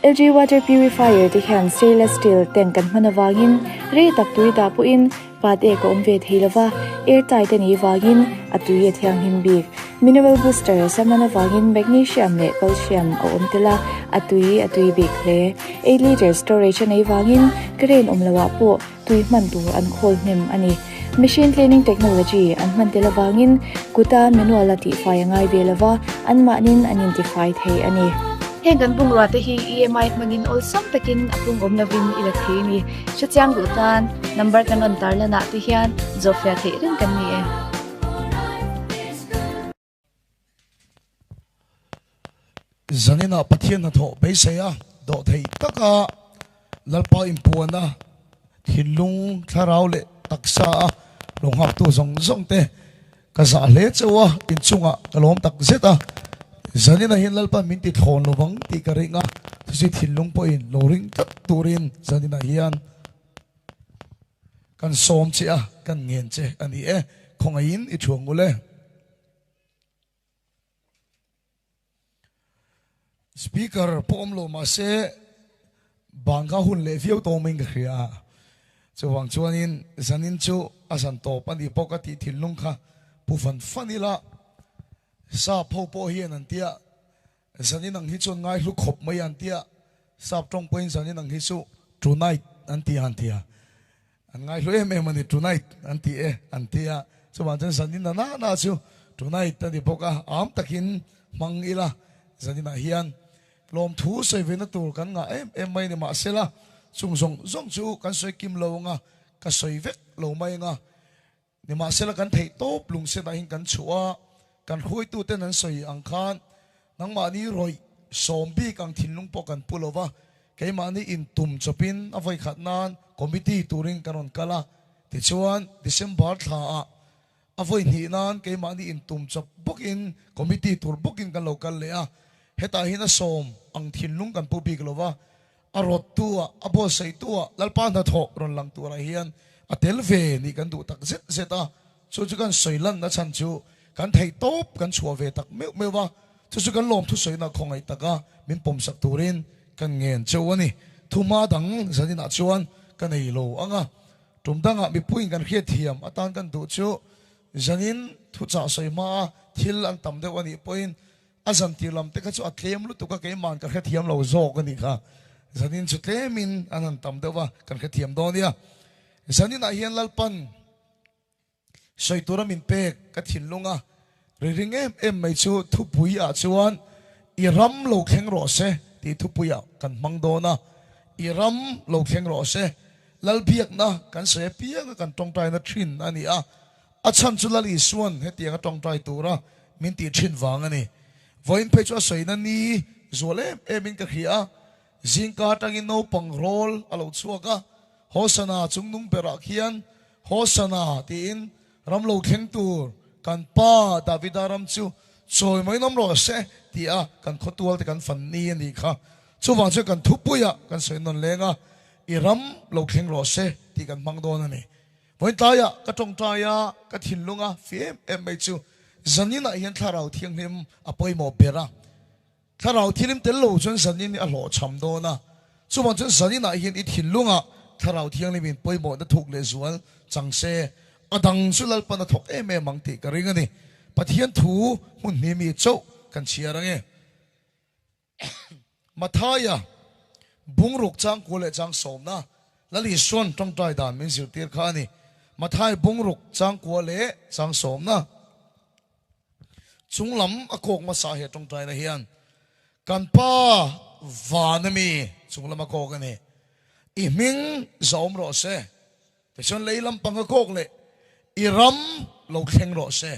LG water purifier ti khan stainless steel ten kan hmana wangin re tak tui da pu in pat e ko omve theilawa airtight ani wangin atui e thiang him bik mineral booster samana wangin magnesium le calcium o omtela atui bik le 8 liter storage ani wangin kren omlawa po tui man tur an khol hnim ani machine cleaning technology an man tela wangin kuta manual ati fai ngai velawa an manin identify thei ani heng kan bung ra te hi EMI mangin ol sam takin apung omna vin ila theini chachang gutan number kan on tar lana ti hian zofia the rin kan ni e zanina pathian na tho beisaya do thei taka lalpa impuana thilung tharau le taksa longhap tu zong te kaza le chawa inchunga kalom tak zeta zanina hin lalpa minti thon lowang ti karinga si thilung po in loring tak turin zanina hian kan som chia kan ngen che ani e khongain I thuang ule speaker pomlo ma se bangka hun le fiau to ming khria chuwang chuanin zanin chu asan to pani pokati thilung kha pufan fanila sa phopo hian an tia zanin ang hi chon ngai hlu khop mai an tia sap tong point zanin ang hi chu tonight an tia an ngai hlu em ani tonight an ti e an tia chuwang chen zanin na chu tonight tani poka am takin mangila zanin a hian lom thu sei vena tur kan nga em mai ni ma sela chung zong chu kan soi kim lo nga ka soi vek lo mai nga ni ma sela kan thei top lung se da hin kan chua kan khoi tu ten an soi ang khan nang ma ni roi sombi kang thinlung po kan pulova ke ma ni in tum chopin avoi khat nan committee turing kanon kala ti chuan December tha avoi ni nan ke ma ni in tum chop bokin committee tur bokin kan local le a heta hina som ang thinlung kan pu big lova arot tua abo sei tua lalpa na tho ron lang tura hian atel ve ni kan du tak zeta chu kan soilan na chan chu kan thei top kan chua ve tak mewa chu kan lom thu soina khongai taka min pom sak turin kan ngen chawani thuma dang zanina chuan kan ei lo anga tumdanga mi puin kan khia thiam atan kan du chu zanin thu cha soima thil an tam de wani point azam tilam te ka chu atlem lu tu ka ke man ka khia thiam lo zo ka ni kha zanin chu tlemin anan tam de wa kan khia thiam do nia zanin a hian lalpan soitura min pe ka thinlunga ring em mai chu thu pui a chuan I ram lo kheng ro se ti thu pui a kan mang do na I ram lo kheng ro se lal biak na kan se piang kan tong tai na thin ani a chan chu lali suan he tianga tong tai tura min ti thin wang ani voin pe chu soina ni zole emin ka khia zingka tangin no pangrol alo chuaka hosana chungnung pera khian hosana tin ramlo kheng tur kan pa davidaram chu choi mai nom ro se tia kan khotual te kan fan ni ani kha chu wang chu kan thupuya kan soinon lenga I ram lo kheng ro se ti kan mangdon ani voin taya ka tong taya ka thinlunga fem em mai chu zanina hian tharau thiang him apoi mo bera tharau thilim tel lo chon zanin a lo cham do na chuwang chon zanina hian I thinlunga tharau thiang limin poi mo da thuk le zual changse adang sulal pana thok em mangti ka ringani pathian thu hun ni mi chau kan chiarange mathaya bungruk chang kule chang somna lali son tong tai dan min zir tir khani mathai bungruk chang kule chang somna chunglam akok ma sa he tong tai na hian kan pa vanami chunglam akok ani I ming zom ro se te chon leilam pang akok le I ram lo kheng ro se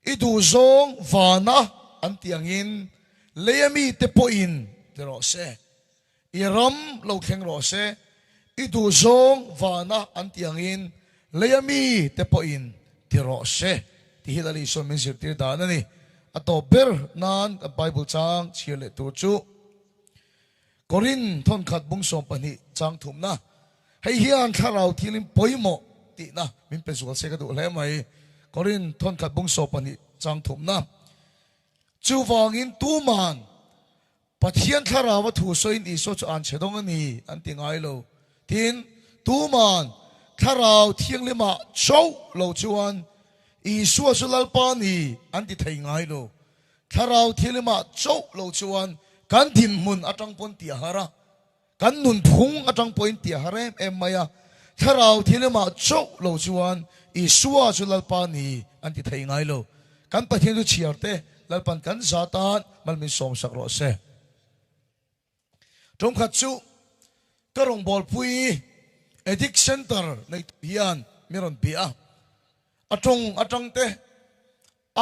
I du zong vana an tiangin leami te po in te ro se I ram lo kheng ro se I du zong vana an tiangin leami te po in te ro se ti hilali so min sir tir dan ani ato ber nan a bible chang chiale tu chu korin thon khat bung som pani chang thumna hei hian tharau thilim poimo ti na min pe zual se ka du le mai korin thon khat bung so pani chang thumna chu wangin tu man pathian thara wa thu so in iso chu an chedong ani an tingai lo tin tu man tharau thiang lema chau lo chuan isu sulal pa ni an ti thei ngai lo tharau thiang lema chau lo chuan kan din mun atang pon ti hara kan nun phung atang point ti hare em maya tharau thiang lema chau lo chuan isu sulal pa ni an ti thei ngai lo kan pathian chu chiarte lalpan kan zatan malmin som sak ro se trong khat chu karong bol pui edic center nei hian miron bia atong te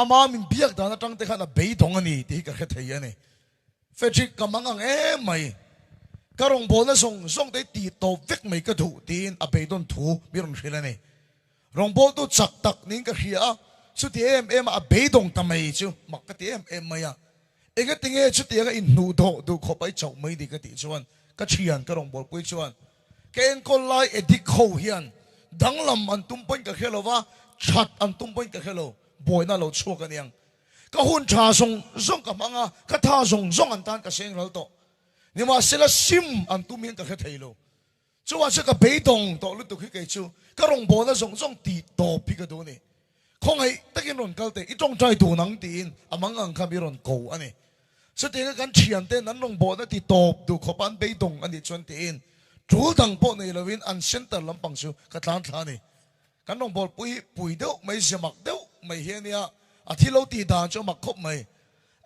ama min biak dan atang te khana bei dong ani ti ka kha thei ani fetrik kamangang mai karong bol na song te ti to vek mai ka thu tin a bei don thu miron hrilani rong bol tu chak tak ning ka hria chu ti em a bei dong tamai chu mak ka ti em maya ega tinge chu ti ga in nu do du kho pai chau mai di ka ti chuan ka thian karong bol pui chuan ken kon lai edik kho hian danglam an tum point ka khelowa chat an tum point ka khelo boina lo chu ka niang ka hun tha song ka manga ka tha song an tan ka seng rol to ni ma sela sim an tum hin ka khe thailo chuwa se ka beidong to lu tu khi ke chu ka rong bo na song ti to pi ka do ni khong ai takin ron kal te I tong trai tu nang tin amang ang kha mi ron ko ani so te ka kan thian te nan rong bo na ti top du khopan beidong ani chon te in trul dang po nei lovin an center lampang chu ka tlan thani kan rong bol pui deuh mai semak deuh mai hiania a thilo ti dan chu mak khop mai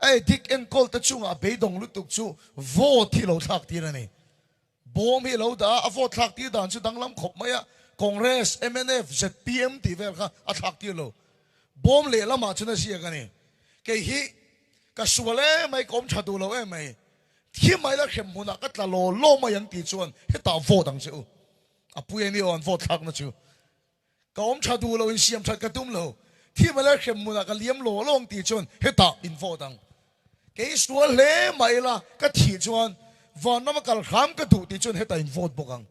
ai dik en kol ta chunga beidong lutuk chu vo thilo thak ti rani bom hi lo da a vo thak ti dan chu danglam khop mai a congress MNF ZPM ti vel kha a thak ti lo bom le lama chuna sia ka ni ke hi ka suale mai kom chadu lo mai khi mai la khem muna ka tla lo ma yang ti chuan he ta vo dang chu a pui ni on vo thak na chu kom chadu lo in siam that ka tum lo khi mai la khem muna ka liam lo long ti chuan he ta in vo dang ke suale mai la ka thi chuan van na ma kal kham ka du ti chuan he ta in vo bokang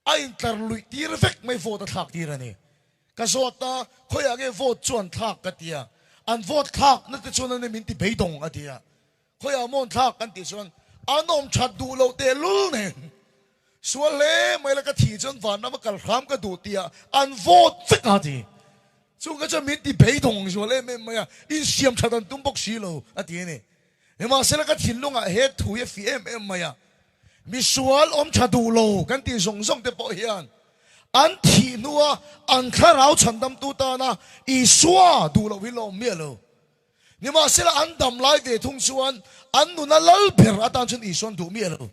ai tar lui ti vek mai vo ta thak ti rani ka zota khoya ge vo chuan thak ka tia an vo thak na ti chuan ne min ti beidong atia khoya mon thak kan ti chuan anom chat du lo te lul ne suale mai la ka thi chuan van na ma kal kham ka du tia an vo vek ati chu ka cha min ti beidong suale me ma in siam thatan tum bok si lo ati ne ema sela ka thin lunga he thu ye fm maya misual om chadu lo kan ti song te po hian an thi nuwa an kharau chandam tu ta na I suwa du lo wi lo me lo ni ma sela an dam lai ve thung chuan an nu na lal pher atan chun I suan du me lo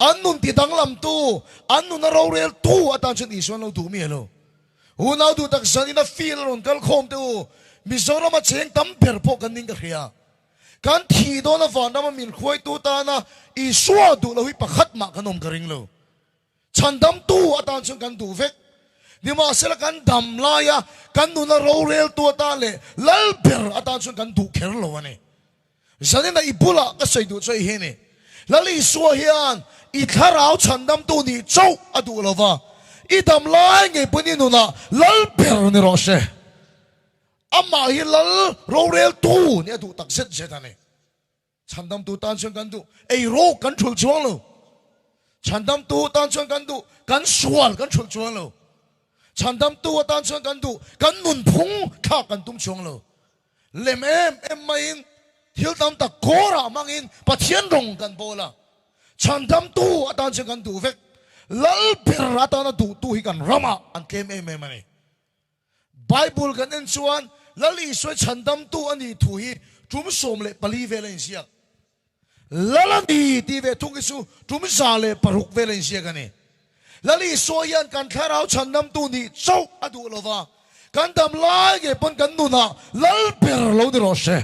an nun ti dang lam tu an nu na ro rel tu atan chun I suan lo du me lo hu na du tak san ina feel ron kal khom tu mi zora ma cheng tam pher po kan ning ka khia kan thi do na van na min khoi tu ta na I suwa du lo hi pakhat ma kanom karing lo chandam tu atan chung kan du vek ni ma sela kan dam la ya kan nu na ro rel tu ta le lal ber atan chung kan du kher lo ani zani na ibula ka sei du choi he ni lali suwa hian I tharau chandam tu ni chau adu lo wa I dam la nge puni nu na lal ber ni ro she amma hi lal ro rel tu ni adu tak zet zet ani chandam tu tan chung kan du ei ro kan thul chuang lo chandam tu tan chung kan du kan sual kan thul chuang lo chandam tu tan chung kan du kan nun phung kha kan tum chuang lo lem em mai in thil tam ta kora mangin pathian rong kan bola chandam tu tan chung kan du vek lal per atana tu hi kan rama an kem em mani bible kan en chuan lali soi chandam tu ani thu hi tum som le pali ve len siak lalani ti ve thung isu tum sa le paruk ve len siak ani lali soyan kan tharau chandam tu ni chau adu lova kan dam lai ge pon kan nu na lal per lo de ro se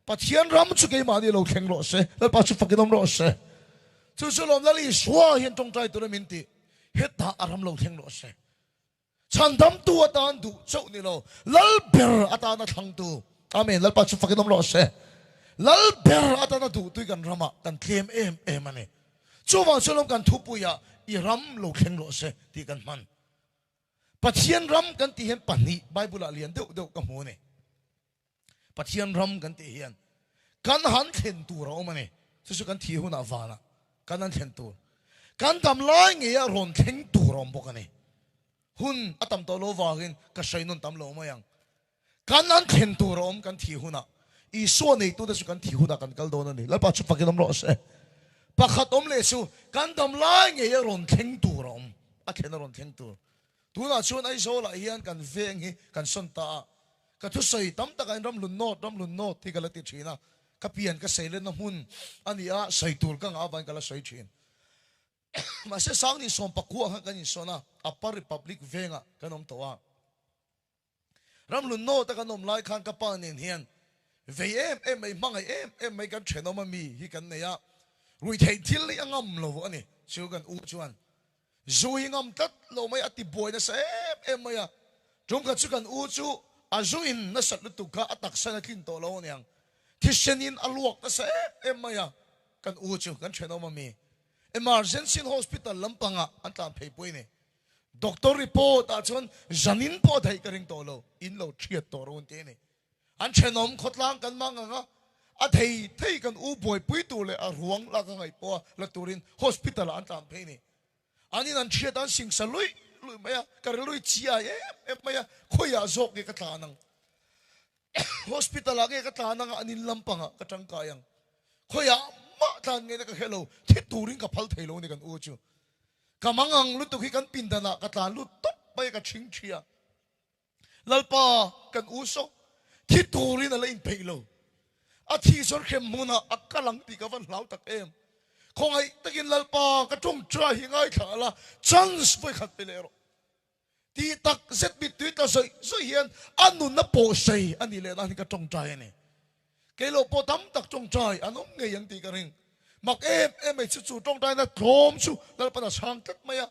pathian ram chu ke ma ni lo theng ro se lal pa chu fakinom ro se chu chu lom lali swa hian tong trai tu na min ti heta aram lo theng ro se chandam tu atan du chau ni lo lal ber atana thang tu amen lal pa chu fakinom lo se lal ber atana du tu kan rama kan thlem em ani chu wa cholom kan thu pu ya I ram lo theng lo se ti kan man pathian ram kan ti hen pani bible alian deuh ka mu ne pathian ram kan ti hian kan han thlen tu ro mane chu chu kan thi hu na wala kan an thlen tur kan dam lai nge a ron thleng tur om bok ani hun atam to lo wangin ka sainun tam lo mayang kan an thlen tur om kan thi hu na I so nei tu da chu kan thi hu na kan kal don ani la pa chu pakinom lo se pakhat om le chu kan dam lai nge a ron thleng tur om a thlen ron thleng tur tu na chuan ai zo la hian kan veng hi kan son ta ka thu sei tam tak an ram lun not thi kala ti thina ka pian ka sei le na hun ani a sei tur ka nga ban kala sei thin ma se sang ni som pakhu ha kan in sona upper republic venga kanom to wa ram lun no ta kanom lai khan ka pa nin hian em mai mangai em mai kan theno ma mi hi kan ne ya rui thei thil li angam lo ani chu kan u chuan zui ngam tat lo mai ati boy na sa em mai ya jong ka chu kan u chu a zuin na sat lu tu ka atak sa na kin to lo nyang thisenin aluak ta sa em mai ya kan u chu kan theno ma mi emergency hospital lampanga an tam phei poi ne doctor report a chon janin po thai ka ring to lo in lo thiat to ron te ne an chenom khotlang kan manga a thei kan u boy pui tu le a ruang la ka ngai po la turin hospital an tam phei ne anin an thiat an sing salui lui maya kar lui chia em maya khoya zok ge ka tlanang hospital age ka tlanang anin lampanga ka tangkayang khoya ma tlan nge ka hello thi turin ka phal theilo ni kan u chu kamangang lu tu hi kan pindana ka tlan lu top bai ka thing thia lalpa kan u so thi turin ala in peilo a thi son khem muna akalang ti ka van lau tak em khong ai takin lalpa ka tong tra hi ngai thala chance poi khat pelero ti tak set bit tu ta so hian anu na po sei ani le na ka tong tra ni kelo po tam tak tong trai anom nge yang ti ka ring mak em ai chu tong trai na thom chu lalpa na sang tat maya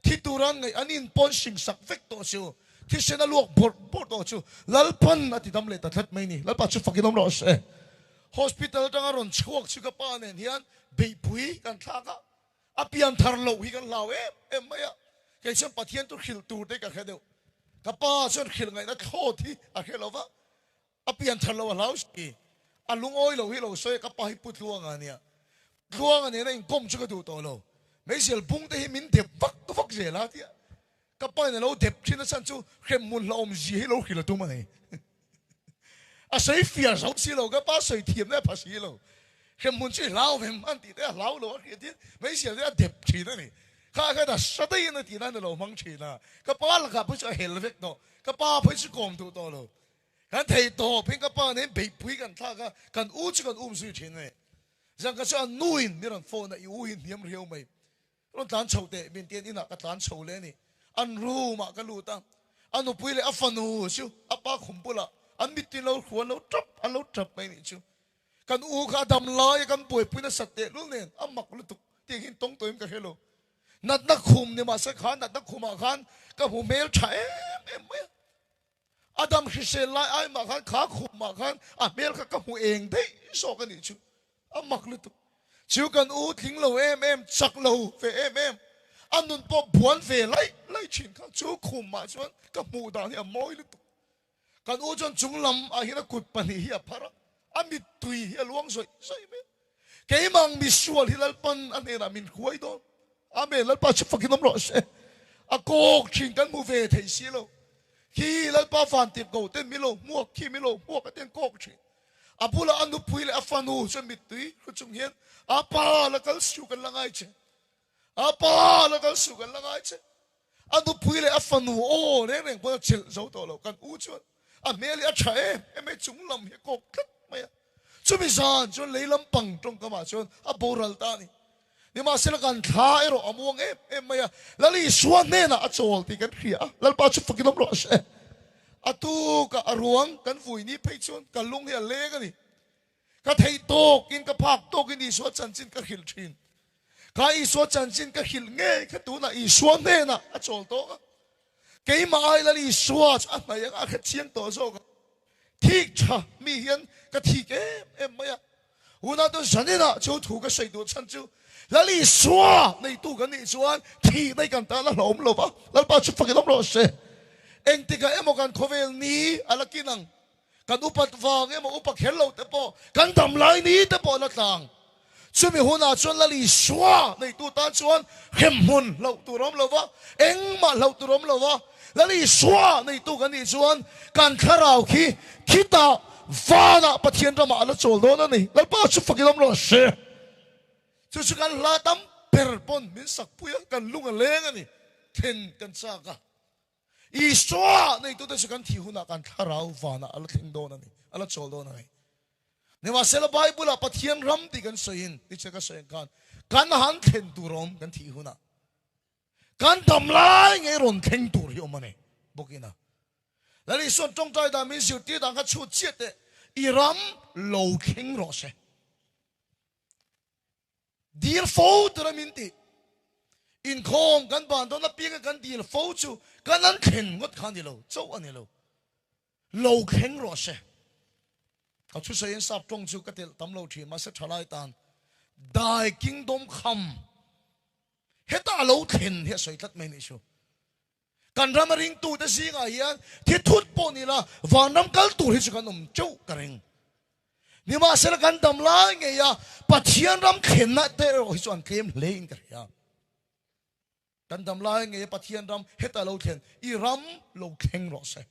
thi turan ngai anin pon sing sak vek to chu thi sena luak bor to chu lalpan ati dam le ta that mai ni lalpa chu fakinom ro se hospital tanga ron chuak chu ka pa nen hian be pui kan thaka apian tharlo hi kan law em maya ke chen pathian tu khil tu te ka khadeu ka pa chen khil ngai na tho thi a khelova apian tharlo law ski alung oi lo hi lo soi ka pa hi put luang ania na in kom chu ka du to lo mai sial bung te hi min de vak tu vak je la tia ka pa na lo dep thina san chu khem mun la om ji hi lo khil tu mai a sei fia so si lo ka pa sei thiam na pa si lo khem mun chi lao vem an ti te lao lo ki ti mai sial de dep thina ni ka da sa dai na ti na lo mang chi na ka pa la ka pu cha hel vek no ka pa pu chi kom tu to lo kan thei to pin ka pa ne be pui kan tha ka kan u chi kan sui thin ne jang ka cha nuin ni ran phone na i u hin hiam riau mai ron tan chau te min tian ina ka tan chau le ni an ru ma ka lu ta anu pui le afanu chu apa khum pula an mit ti lo khwan lo trap an lo trap mai ni chu kan u kha dam lai kan pui pui na sat te lu nen amak lu tu ti hin tong toim ka hello nat na khum ni ma sa khan nat na khuma khan ka hu mel cha em Adam Hrisel lai ai ma khan kha khum ma khan a mel ka hu eng dei so ka ni chu amak lu tu chu kan u thing lo em chak lo ve em anun po buan ve lai chin ka chu khum ma chuan ka mu da ni moi lu tu kan u chon chung lam a hina kut pani hi a phara amit tui hi luang soi me ke mang mi sual hi lal pan an era min khuai don ame lal pa chu fakinom ro se a kok chin kan mu ve thei si lo khi lal pa fan tip go ten mi lo muak khi mi lo muak ten kok chin apula anu pui le afanu so mit tui khu chung hian apa la kal su kan langai che apa la kal su kan langai che anu pui le afanu o reng po chil zo to lo kan u chuan a meli a tha em chung lam hi kok khat mai chu mi san chu leilam pang tong ka ma chuan a boral ta ni ma sel kan tha ero among em mai lali suan ne na a chol ti kan khia lal pa chu fakinom ro se atu ka aruang kan vui ni phei chuan ka lung hi le ka ni ka thei to kin ka phak to kin ni so chan chin ka khil thin ka i so chan chin ka khil nge ka tu na i suan ne na a chol to ke ma ai lali suat a mai a kha chiang to so ka thik cha mi hian ka thik em mai una to sanina chu thu ka sei do chan chu lali swa nei tu kan ni chuan thi nei kan ta la hlom lo ba lal pa chu fakinom ro se eng tika emo kan khovel ni alakinang kan upat wang emo upak hello te po kan dam lai ni te po la tang chú mi hôn à chuan lali xóa này tu ta chuan hem hun lâu tu rom lâu vợ eng mà lâu tu rom lâu vợ lali xóa này tu cái này chuan can khá rào khi ta và na bắt thiên ra mà nó trộn đó nữa này lal bao chú phật cái lắm rồi xe chú can la đâm perpon min sak puya kan lunga lenga ni ten kan saka i xóa này tu ta chú can thi hôn à can khá rào và na nó theng đó này nó trộn đó này nếu mà xem Bible là bắt thiên ram thì kan soin thì sẽ cái soin kan han ten tu rom kan thi hôn à kan đâm lại nghe ron theng tu hiểu mà này bokina là lý xuân trong trái đam mình siêu tiêu đang cái chút chết đấy Iram lâu khinh rồi sẽ deal phô từ mình đi in không kan bàn đó là biết kan deal phô chú kan ăn khinh ngất khăn đi lâu châu anh lâu lâu khinh rồi sẽ có chút thời gian sắp trong chú cái tấm lâu thì mà sẽ trả lại tan đại kingdom come hết ta lâu khinh hết sợi thắt mình chú kan ram ring tu ta si nga hian thi thut po ni la van nam kal tu hi chu kan chau ka ring ni ma sel kan dam la nge ya pathian ram khen na te ro hi chuan kem lein ka ya kan dam la nge pathian ram heta lo khen I ram lo khen ro se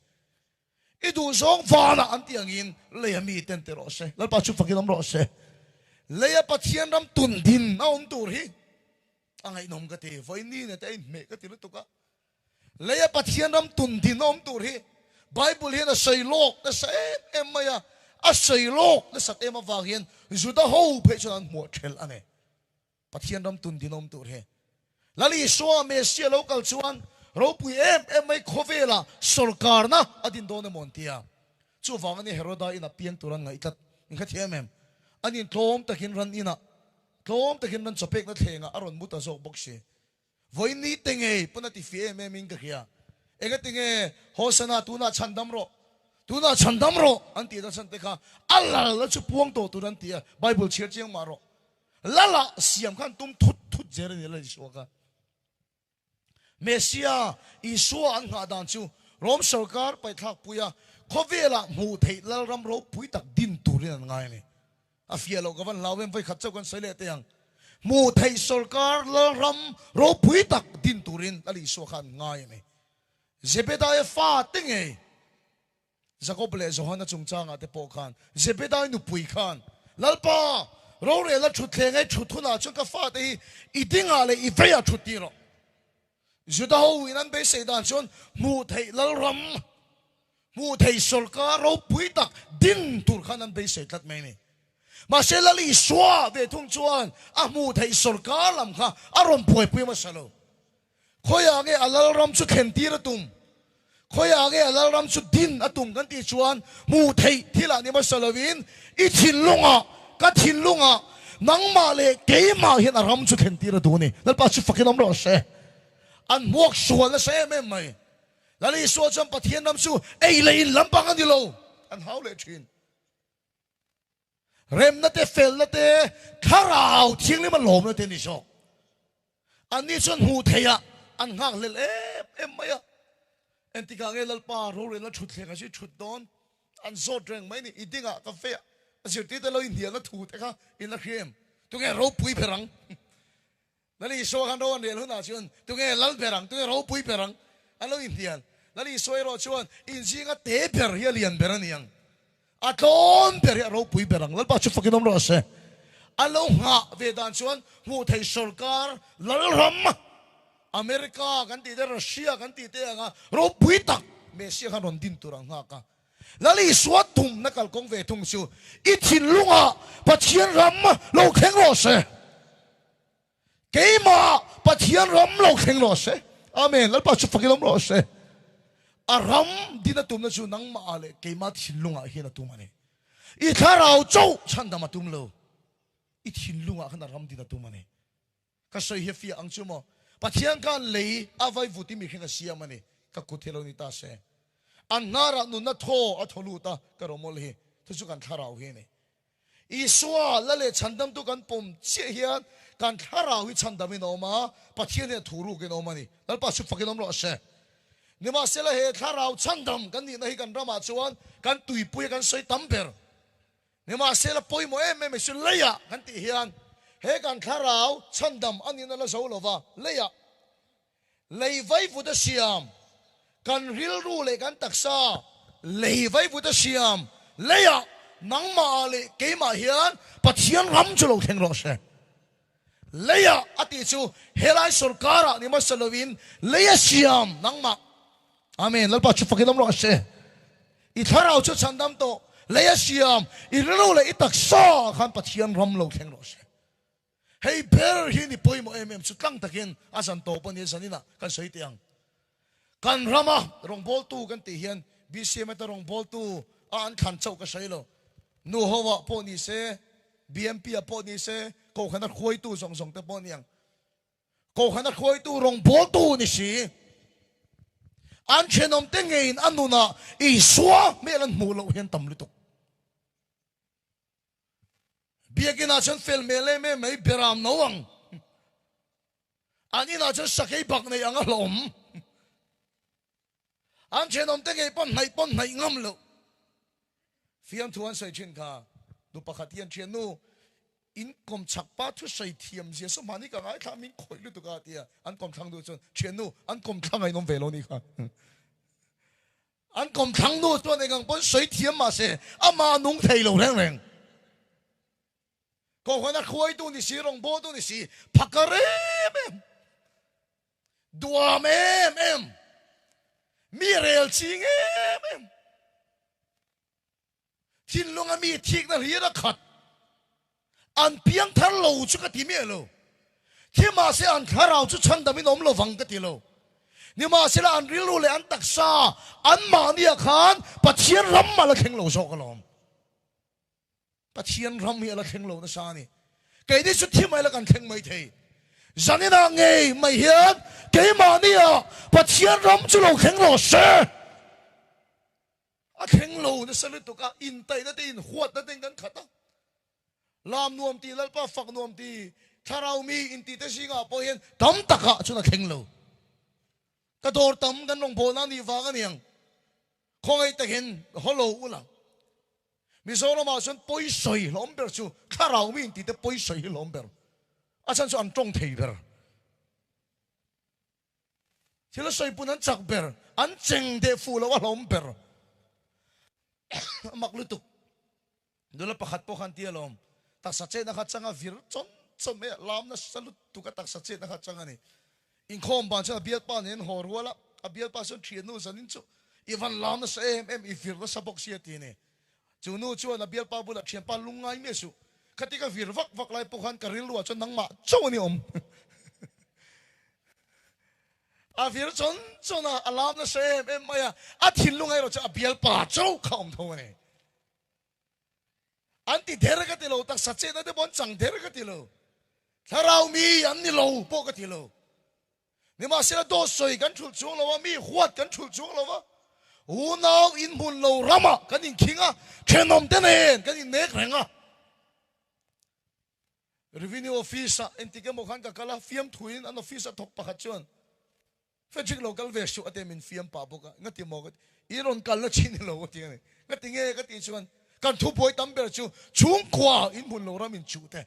I du song vana an tiang in le mi ten te ro se la pa chu fakilam ro se le ya pathian ram tun din na tur hi angai nom ka te voi ni ne te me ka ti lu tu ka lấy bắt thiên ram tuần thì nom tu hi Bible hiền là xây lok là xây em mày à xây lok là sắc em vào hiền dù ta hậu phải cho anh mua chel anh ấy bắt thiên ram tuần thì nom tu hi là lý số Messi local chuan rồi bùi em mày khó về là sarkar na adin đó nên montia chú vàng anh Heroda ina piang tu ran ngay tát anh khát em anh in thom takin ran ina thom takin ran chopek na thenga aron muta zo boxi voi ni tenge puna ti fie me ming ka khia ega tenge hosana tuna chandam ro anti da san te kha alla la chu puang to turan ti Bible chiar chiang maro lala siam khan tum thut jere ni la so ka Mesia isu an nga dan chu rom sarkar pai thak puya khovela mu thei lal ram ro pui tak din turin ngai ni a fia lo gavan lawem vai khat chau kan sele te yang mu thei sarkar lal ram ro pui tak din turin ali so khan ngai ni Zebedai fa tinge Jacob le Johanna chungchanga te po khan Zebedai nu pui khan lalpa ro re la thu thlenge thu thuna chung ka fa te idinga le ivea thu ti ro Judaho winan be sedan chon mu thei lal ram mu thei sarkar ro pui tak din tur khanan be se tat mai ni ma selali swa ve thung chuan a mu thei sarkar lam kha aron poi pui ma salo khoya nge alal ram chu khen ti ra tum khoya nge alal ram chu din atum kan ti chuan mu thei thila ni ma salovin I thin lunga nang ma le ke ma hin ram chu khen ti ra du ni dal pa chu fakin ro se an muak suan la se me mai lali so cham pathian nam chu ei le in lampang an dilo an hau le thin rem na te fel na te kharau thing le ma lom na te ni so an ni chon hu theya an ngak le em mai en ti ka nge lal pa ro re la thut le ka si thut don an zo dreng mai ni idinga ka fe asir ti te lo india na thu te kha in la khem tu nge ro pui pherang lali so kan ro an rel huna chuan tu nge lal pherang tu nge ro pui pherang alo indian lali so ro chuan in jinga te pher hi lian beran yang aton per ro pui pherang lal pa chu fakin om ro se alo nga vedan chuan mu thei sarkar lal ram America kan ti de Russia kan ti te nga ro pui tak Mesia kan ron din turang nga ka lali swat tum nakal kong ve thung chu I thin lunga pathian ram lo kheng ro se keima pathian ram lo kheng ro se amen lal pa chu fakilom ro se aram dinatum na chu nang ma ale keima thin lunga hi na tumani I tharau chau chanda ma tum lo I thin lunga khana ram dinatum ani ka soi he fi ang chu mo pathian kan lei avai vuti mi khenga siamani ka kuthelo ni ta se anara nu na tho atholu ta karomol hi thu kan tharau hi ni iswa lale chandam tu kan pom che hian kan tharau hi chandam no ma pathian ne thuru ke no mani dal pa su fakinom ro se nima sela he tharau chandam kan ni nahi kan rama chuan kan tuipui kan soi tamper nima sela poimo em su leya kan ti hian he kan tharau chandam anin ala zo lova leya lei vai vu da siam kan ril ru le kan taksa lei vai vu da siam leya nang ma le ke ma hian pathian ram chu lo theng ro se leya ati chu helai sarkara ni masalovin leya siam nang ma amen lalpa chu fakidam ro se I tharau chu chandam to leya siam I rilo le I taksa khan pathian ram lo theng ro se hei ber hi ni poimo chu tlang takin asan to pani sanina kan sei tiang kan rama rong bol tu kan ti hian bcm ta rong bol tu an khan chau ka sei lo nu howa po ni se bmp a po ni se ko khana khoi tu song song te po niang ko khana khoi tu rong bol tu ni si an chenom te ngein anuna I swa melan mulo hian tam lutuk biagina chan fel mele me mai beram nawang anina chan sakai bak nei anga lom an chenom te ngei pon nai ngam lo fiam thuan sai chin kha nu pakhatian chen nu in kom chakpa thu sai thiam je so mani ka ngai tha min khoi lu tu ka tia an kom thang du chon chen nu an kom thang ai nom velo ni kha an kom thang nu chon nei gang pon sai thiam ma se ama nung thei lo reng reng ko khana khoi tu ni si rong bo tu ni si phakare em duam em mi rel ching em tin lunga mi thik na ri ra khat an piang thar lo chu ka ti me lo thi ma se an tharau chu chandam in om lo wang ka ti lo ni ma se la an ril lu le an taksa an ma ni khan pathian ram ma la kheng lo so ka lom pathian ram hi la kheng lo na sa ni cái đi xuất thi mai là cần kheng mai thei zanina ngei mai hian cái mà ni à pathian ram chu lo kheng lo se a kheng lo na salut to ka in tai na tin huat na tin kan khata lam nuam ti lalpa fak nuam ti tharau mi in ti te singa po hian tam taka chu na kheng lo ka dor tam kan long bo na ni wa ka niang khoi ta hen holo ula Mizoram asan poi soi lomber chu tharau mi in ti te poi soi lomber asan chu an tong thei ber thila soi pun an chak ber an cheng de fu lo wa lomber maklutuk dula pakhat po khan ti alom tak sa che na kha changa vir chon chon me lam na salut tu ka tak sa che na kha changa ni in khom ban cha biat pa nen hor wala a biat pa so thien nu zanin chu ivan lam na sa em I vir na sabok sia ti ne chu nu chu na biat pa bula thien pa lungai me su khatika vir vak vak lai po khan karil lu chon nang ma chaw ni om a vir chon chona alam na sa em maya a thin lungai ro cha bial pa chaw khom tho ne anti dhera ka tilo tak sache na de bon chang dhera ka tilo tharau mi an ni lo po ka tilo ni ma sila do soi kan thul chung lo mi huat kan thul chung lo u nau in mun lo rama kan in kinga thenom te nen kan in nek renga revenue officer entike mo khan ka kala fiam thuin an officer thok pakhat chuan federal local vesu atemin fiam pa boka ngati mo iron kal na chin lo ti ne ngati nge ka ti chuan kan thu boy tamber chu chung kwa in mun lo ram in chu te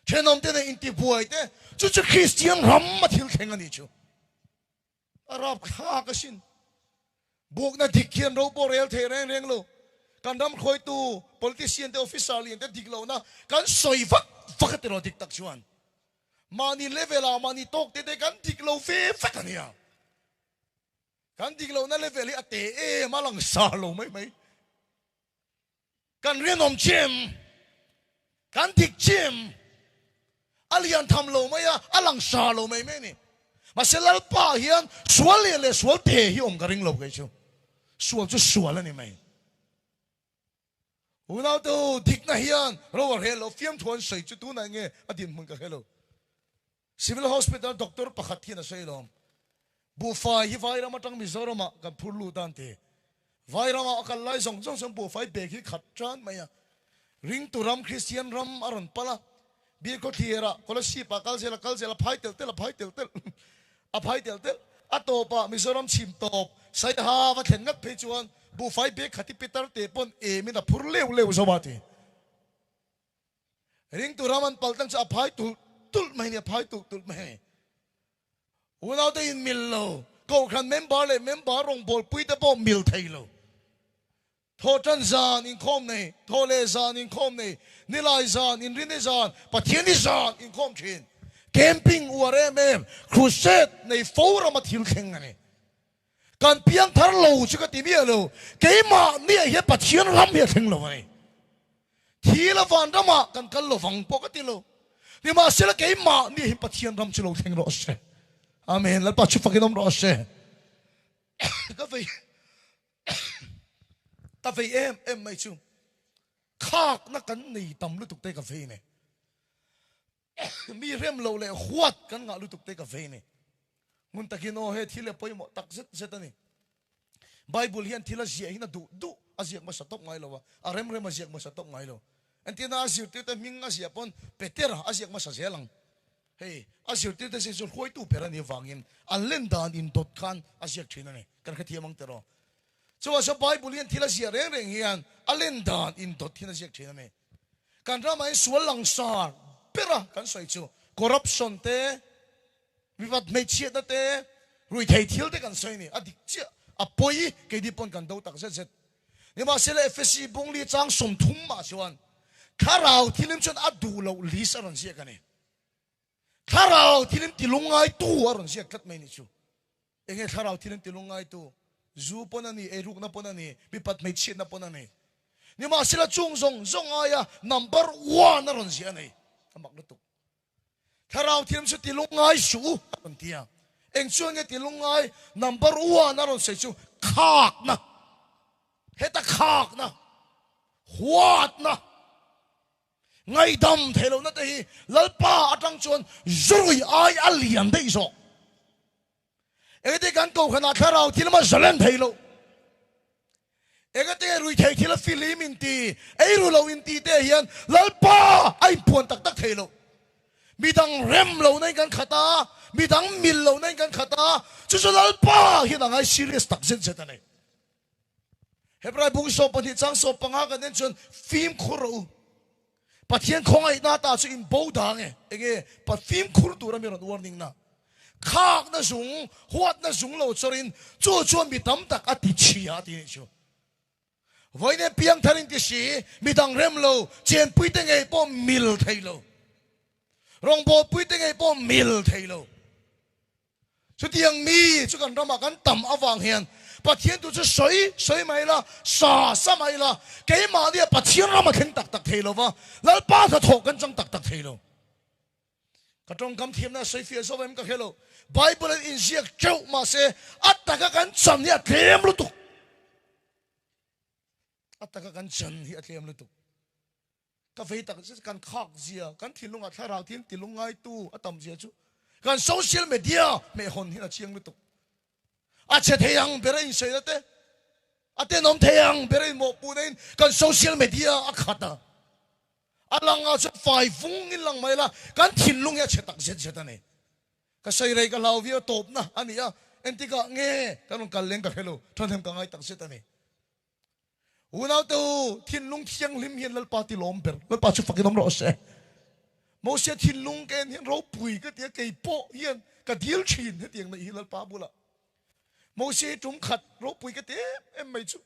thenom te ne in ti boy te chu chu christian ram ma thil kheng ani chu arab kha ka sin buk na dikhian ro bo rel the reng reng lo kan ram khoi tu politician te official in te diklo na kan soi vak vak te ro dik tak chuan mani level a mani tok te kan diklo fe fak ania kan diklo na level ate e malang sa lo mai kan renom chem kan dik chem alian tham lo maya alang sa lo mai ni maselal pa hian sual le sual te hi om garing lo kai chu sual chu sual ani mai unau to dik na hian rower hello fiam thon sei chu tu na nge adin mun ka hello civil hospital doctor pakhat hi na sei lom bu fa hi vai rama tang Mizoram kan phurlu dan te vai rama akal lai zong zong bu fai be hi khat tran maya ring tu ram christian ram aron pala bi ko thiera kola si pa kal zela phai tel a phai tel atopa Mizoram chim top sai ha wa thlen ngat phe chuan bu fai be khati pitar te pon e mina phur leu zo ba ti ring tu raman paltang sa phai tu tul mai ne phai tu tul mai unau te in mil lo ko khan member rong bol pui te po mil thei lo tho chan zan in khom nei tho le zan in khom nei nilai zan in rin zan pathian ni zan in khom thin camping uare mem crusade nei fora ma thil kheng ani kan piang thar lo chu ka ti mi lo ke ma ni he pathian ram he theng lo ani thila van rama kan kal lo wang po ka ti lo ni ma sela ke ma ni he pathian ram chu lo theng ro se amen la pa chu fakinom ro se ka ve ta ve em mai chu khak na kan nei tam lu tuk te ka ve ne mi rem lo le huat kan nga lu tuk te ka ve ne mun takino he thile poi mo tak zet ani bible hian thila zia hina du aziak ma satop ngai lo a rem aziak ma satop ngai lo antina azir te ta ming azia pon peter aziak ma sa zelang hey azir te se so khoi tu perani wangin allen dan in dot khan aziak thina ne kan kha thiamang tero so a bible hian thila zia reng hian allen dan in dot thina aziak thina ne kan ra mai sual lang sar pera kan soi chu corruption te vivat mei chiat na te rui thei thil te kan soi ni adik chia apoi ke di pon kan do tak zet ni ma sele fc bungli chang som thum ma chuan kharau thilim chon adu lo li saron sia kan ni kharau thilim tilungai tu aron sia klat mai ni chu enge kharau thilim tilungai tu zu ponani eruk na ponani vivat mei chiat na ponani ni ma sele chung zong aya number 1 aron sia nei amak na tu tharau thiam su tilungai su an tia eng chuan nge tilungai number 1 aron se chu khak na heta khak na huat na ngai dam thelo na te hi lalpa atang chuan zurui ai alian dei zo egete kan ko khana tharau thilma zalen thelo egete rui thei thila filim in ti ei ru lo in ti te hian lalpa ai puan tak tak thelo midang rem lo nai kan khata midang mil lo nai kan khata chu chu lalpa hi na ngai serious tak zen zeta nei hebrai bung so pani chang so panga kan nen chun film khuro pathian khongai na ta chu in bo dang ege pa film khur tu ram ron warning na khak na zung huat na zung lo chorin chu mi tam tak ati chia ti ni chu voine piang tharin ti si midang rem lo chen pui te ngai po mil thei lo rong bo pui te ngai po mil thei lo chu tiang mi chu kan rama kan tam awang hian pathian tu chu soi mai la sa mai la ke ma dia pathian rama theng tak tak thei lo wa lal pa tha thok kan chang tak tak thei lo ka tong kam thiam na soi fia so em ka khelo bible in ziak chau ma se ataka kan chan ya tlem lu tu ataka kan chan hi atlem lu tu ka vei tak kan khak zia kan thilunga tharau thil tilungai tu atam zia chu kan social media me hon hi na chiang lu tu a che theyang bere in sei te ate nom theyang bere mo pu nei kan social media a khata alang a chu fai fung in lang mai la kan thilung ya che tak zet zet ani ka sei rei ka lau vi top na ani a entika nge kan kal leng ka khelo thon hem ka ngai tak zet ani unau tu thin lung thiang lim hian lal pa ti lom ber lal pa chu fakinom ro se mo se thin lung ken hian ro pui ka tia kei po hian ka dil thin he tiang na hi lal pa bula mo se tum khat ro pui ka te em mai chu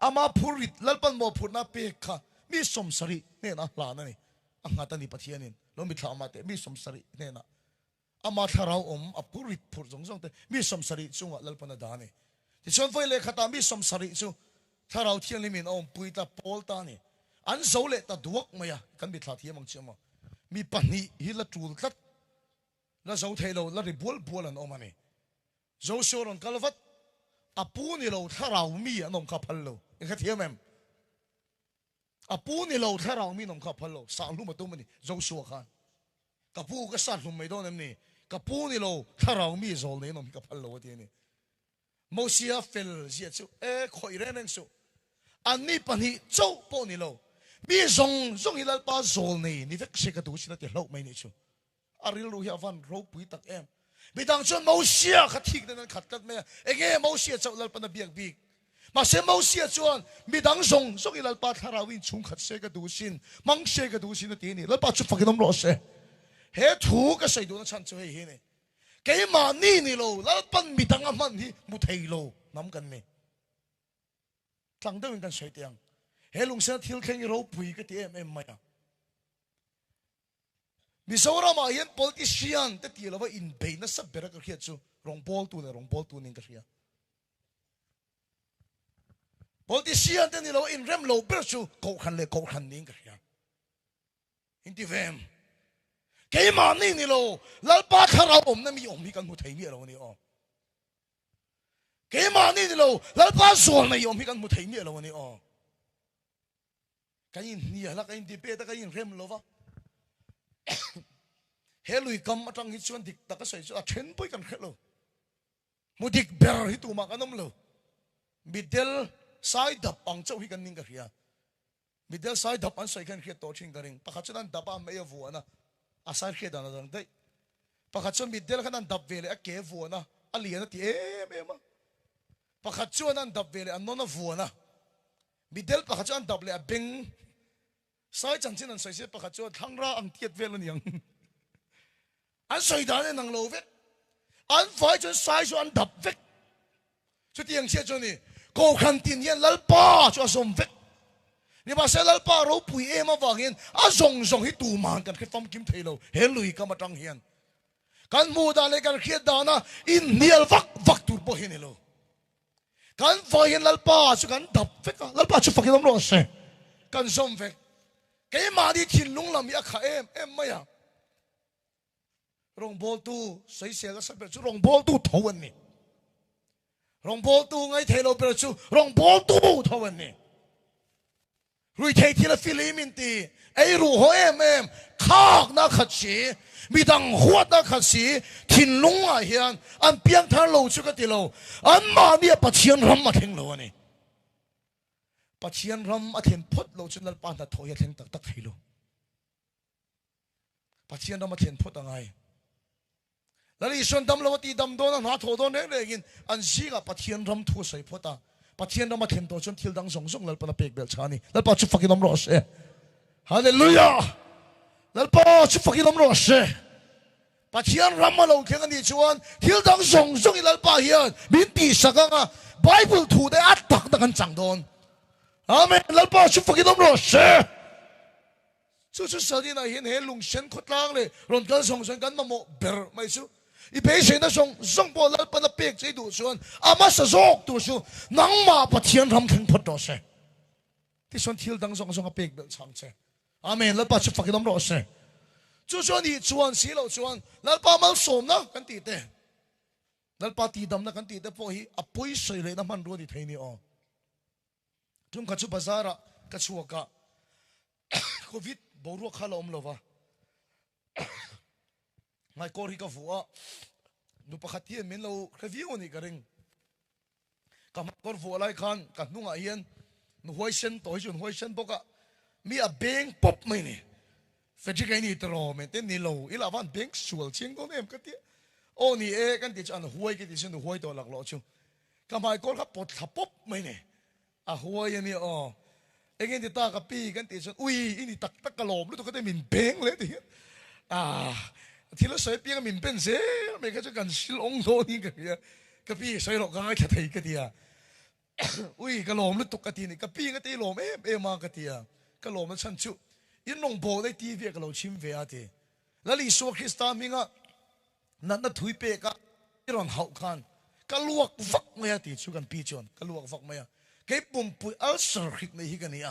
ama phurit lal pan mo phurna pe kha mi som sari ne na la na ni anga ta ni pathianin lo mi tha ma te mi som sari ne na ama tharau a purit phur jong te mi som sari chunga lal pan da ni ti chon foi le khata mi som sari chu tharau thiang limin om pui ta pol ta ni an zo le ta duak maya kan bi thla thiamang chema mi pani hi la tul tat la zo thelo la ri bol an omani zo shoron kalvat apu ni lo tharau mi anom kha phallo e kha thiamem apu ni lo tharau mi nom kha phallo sa lu ma tu mani zo sho khan kapu ka sa lu mai don ni kapu ni lo tharau mi zol ne nom kha phallo ti ni mosia fel zia chu e khoi ren chu ani pani chau po ni lo mi zong hilal pa zol nei ni vek se ka tu sina te lo mai ni chu aril ru ya van ro pui tak em bidang chon mosia kha thik den khat tat me ege mosia chau lal pa na biak bik mà xem mau xia chuan mi dang song song ilal pa tharawin chung khat se ka du sin mang se ka du sin ti ni lal pa chu fakin om ro se he thu ka sei du na chan chu he ne ke ma ni lo lal pan mi dang man hi mu thei lo nam kan me tlang deuh kan sei tiang he lung se thil kheng ro pui ka ti em maya Mizoram ayan politician te ti lawa in bay na sab bera ka khia chu rong bol tu ning ka khia politician te ni lawa in rem lo ber chu ko khan ning ka khia inti vem ke ma ni lo lal pa thara om na mi om hi kan mu thei mi lo ni o ke ma ni lo lal pa sol na om hi kan mu thei mi lo ni o kain ni ala kain ti pe ta kain rem lo wa helui kam atang hi chuan dik taka sei chu a then pui kan khelo mudik ber hi tu ma kanom lo midel sai dap ang chau hi kan ning ka ria midel sai dap an sai kan khia to thing garing pakha chuan dapa me vuana a sai khia dan dang dei pakha chuan midel kan dap vele a ke vuana a lian ti em pakha chuan an dap vele an nona vuana midel pakha chuan dap le a beng sai chan chin an sai se pakha chuan thangra ang tiat vel niang an sai dan nang lo vek an fai chuan sai chu an dap vek chu tiang sia chu ni ko khan tin yan lalpa chu asom vek ni ba se lalpa ro pui em awangin a zong hi tu man kan khefam kim theilo helui kam atang hian kan mu da le kan khiat dana in nial vak tur po hinelo kan fai yan lalpa chu kan dap vek lalpa chu fakin ro se kan som vek cái mà đi thiên lung làm ya khá em mày à rong bol tu sấy xe cái sắp chú rong bol tu thâu anh nè rong bol tu ngay thấy lâu bây chú rong bol tu thâu anh nè rồi thấy thì là Philippines thì ấy rồi hỏi em khác na khát sĩ mi đang huat na khát sĩ thiên lung à hiền anh biếng thang lâu chú cái tí lâu anh mà đi bắt chiên ram mà thèn lâu anh nè bắt chiên ram à thèn phốt lâu chú nal pan ta thoi thèn tak thấy lâu bắt chiên ram à thèn phốt ang ai lali son dam lo ti dam don na tho don ne legin an si ga bắt chiên ram thu sai phốt ta bắt chiên ram à thèn to chon thil dang song song lal pan pek bel chani lal pa chu fakin am ro se hallelujah lal pa chu fakin am ro se bắt chiên ram ma lo khen ani chuan thil dang song song lal pa hian min ti saka nga bible thu de at tak da kan chang don amen lal pa chu fakin am ro se chu sa di na hian he lung sen khot lang le ron kal song song kan ma mo ber mai chu i pe se na song po lal pa na pek chei du chuan ama sa zok tu chu nang ma pathian ram theng phot do se ti son thil dang song song a pek bel chang che amen lal pa chu fakin am ro se chu chuan ni chuan si lo chuan lal pa mal som na kan ti te lal pa ti dam na kan ti te po hi apoi soi le na man ro di thei ni o tum ka chu bazara ka chu ka covid boru khalom lova ngai kor hi ka fuwa nu pakhatia min lo review ni garing kam kor fu lai khan ka nunga hian nu hoi sen toi chun hoi sen boka mi a beng pop mai ni fejikai ni tro men ten ni lo ila van beng sual ching ko em ka ti o ni e kan ti chan huai ki ti sun huai to lak lo chu kamai kor ka pot thapop mai ni a huai ni o engin ti ta ka pi kan ti chun ui ini tak ka lom lu to ka te min beng le ti thì nó soi piang mình bên thế mấy cái chỗ cần xíu ông thôi đi cái pi soi lọc cái thấy cái gì ui cái lồng nó tục cái gì này cái pi cái tí lồng em mà cái gì cái lồng nó chân chu yên nông bộ đấy TV cái lồng chim về thì là lý số Christa mình nó thui pe cái ron hậu khan cái luộc vắt mày thì chú cần pi chọn cái luộc vắt mày cái bùn bụi ulcer khít này hi cái này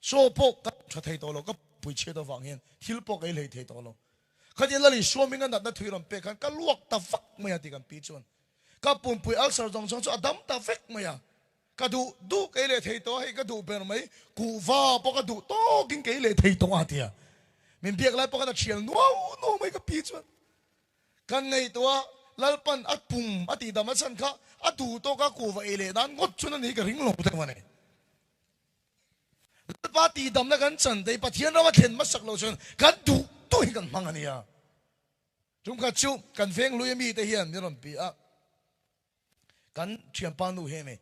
số bộ cái cho thấy đó là cái bụi chế đó vàng hiền thiếu bộ cái lấy thấy đó là khi đi lali số mình ngân đặt thui làm pe kan cái luộc ta vắt mày thì cần pi chọn cái bùn bụi ulcer dòng dòng cho adam ta vắt mày cái du cái lấy thấy đó hay cái du bên mày cụ va bộ cái du to kinh cái lấy thấy đó thì mình biết lại bộ cái chuyện no mày cái pi chọn cái này đó lalpan at pum at idam san ka at to ka ku va ele dan ngot chuna ni ka ring lo ta mane lalpa ti dam na kan chan dei pathian rawa then ma sak lo chun kan du to hi kan mang ania chung ka chu kan veng lu mi te hian ni ron pi a kan thiam pa nu he me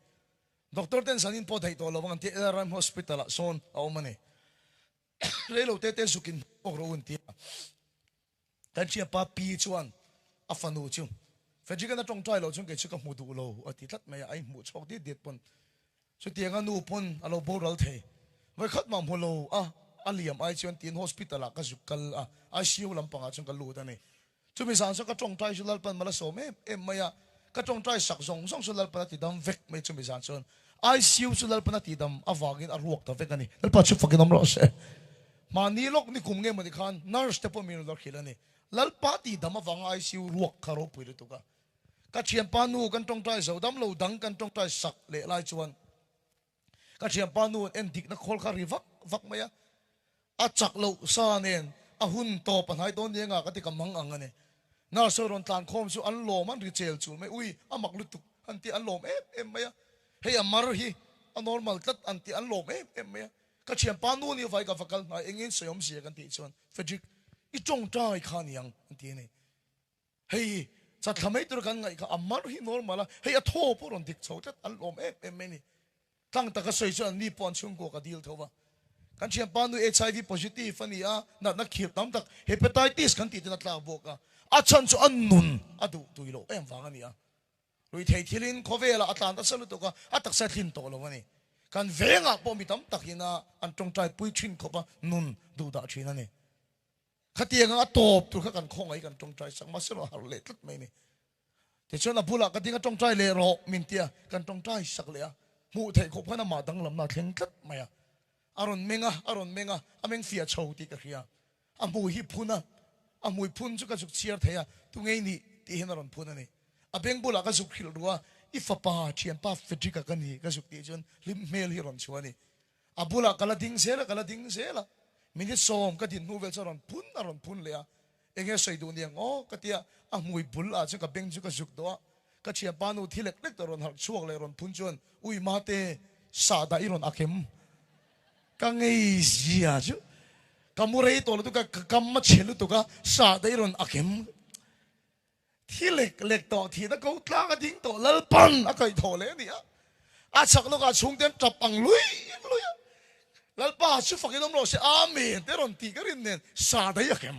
doctor ten sanin po thai to lawang ti ram hospital a son au mane relo te te sukin ro un ti kan chia pa pi chuan a fanu chu feji kan tong trai lo chung ke chu ka mu du lo ati tlat mai ai mu chok ti det pon chu tianga nu pon alo boral the vai khat mam holo aliam ai chuan tin hospital a ka zukal a siu lampanga chung ka lu ta ne chu mi san so ka tong trai sulal pan mala so me em maya ka tong trai sak zong zong sulal pan ti dam vek me chu mi san chon ai siu sulal pan ti dam awagin a ruak ta vek ani el pa chu fakin om ro se ma ni lok ni kum nge ma di khan nurse te po mi no khilani lal pa ti dam awang ai siu ruak kharo pui tu ka chiam pa nu kan tong trai zo dam lo dang kan tong trai sak le lai chuan ka chiam pa nu en dik na khol kha ri vak maya a chak lo sa nen a hun to pan hai don yenga ka ti kamang angane na so ron tan khom chu an lo man ri chel chu me ui a mak lu tu an ti an lom em maya hey amar hi a normal tat an ti an lom em maya ka chiam pa nu ni vai ka fakal na engin soyom sia kan ti chuan fajik i chong trai khan yang an ti ne hey chat khamai tur kan ngai ka amar hi normal hey a tho po ron dik chho tat an lom em me ni tang ta ka soi chuan ni pon chung ko ka dil thowa kan chiam pa nu HIV positive ani na khir tam tak hepatitis kan ti na tla boka a chan chu an nun adu tuilo em wang ani rui thei thilin khovela atlan ta salu to ka atak sa thin to lo ani kan venga po mi tam takina an tong trai pui thin khopa nun du da thin ani khatianga a top tu kha kan khong ai kan tong trai sang ma se ro har le tlat mai ni te chona bula ka tinga tong trai le ro min tia kan tong trai sak le mu thei khop phana ma dang lam na thleng tlat maya aron menga ameng fia chouti ka khia amui hi phuna amui phun chu ka juk chiar theya tu ngei ni ti hen aron phuna ni abeng bula ka juk khil ruwa ifapa chian pa fedrika ka ni ka juk ti chon lim mel hi ron chuani abula kala ding sela minit som ka din nuvel charon phun le a enge sei du ni ngo ka tia amui bul a chu ka beng chu ka juk do ka chia pa nu thilek lek to ron har chuak le ron phun chon ui mate sa da iron akem ka ngei zia chu kamurei to lu ka kamma chelu to ka sa dai ron akem thi lek to thi da ko tla ka ding to lal pan a kai tho le ni a chak lo ka chung ten trap ang lui lal pa chu fakin om lo se amen te ron ti ka rin nen sa dai akem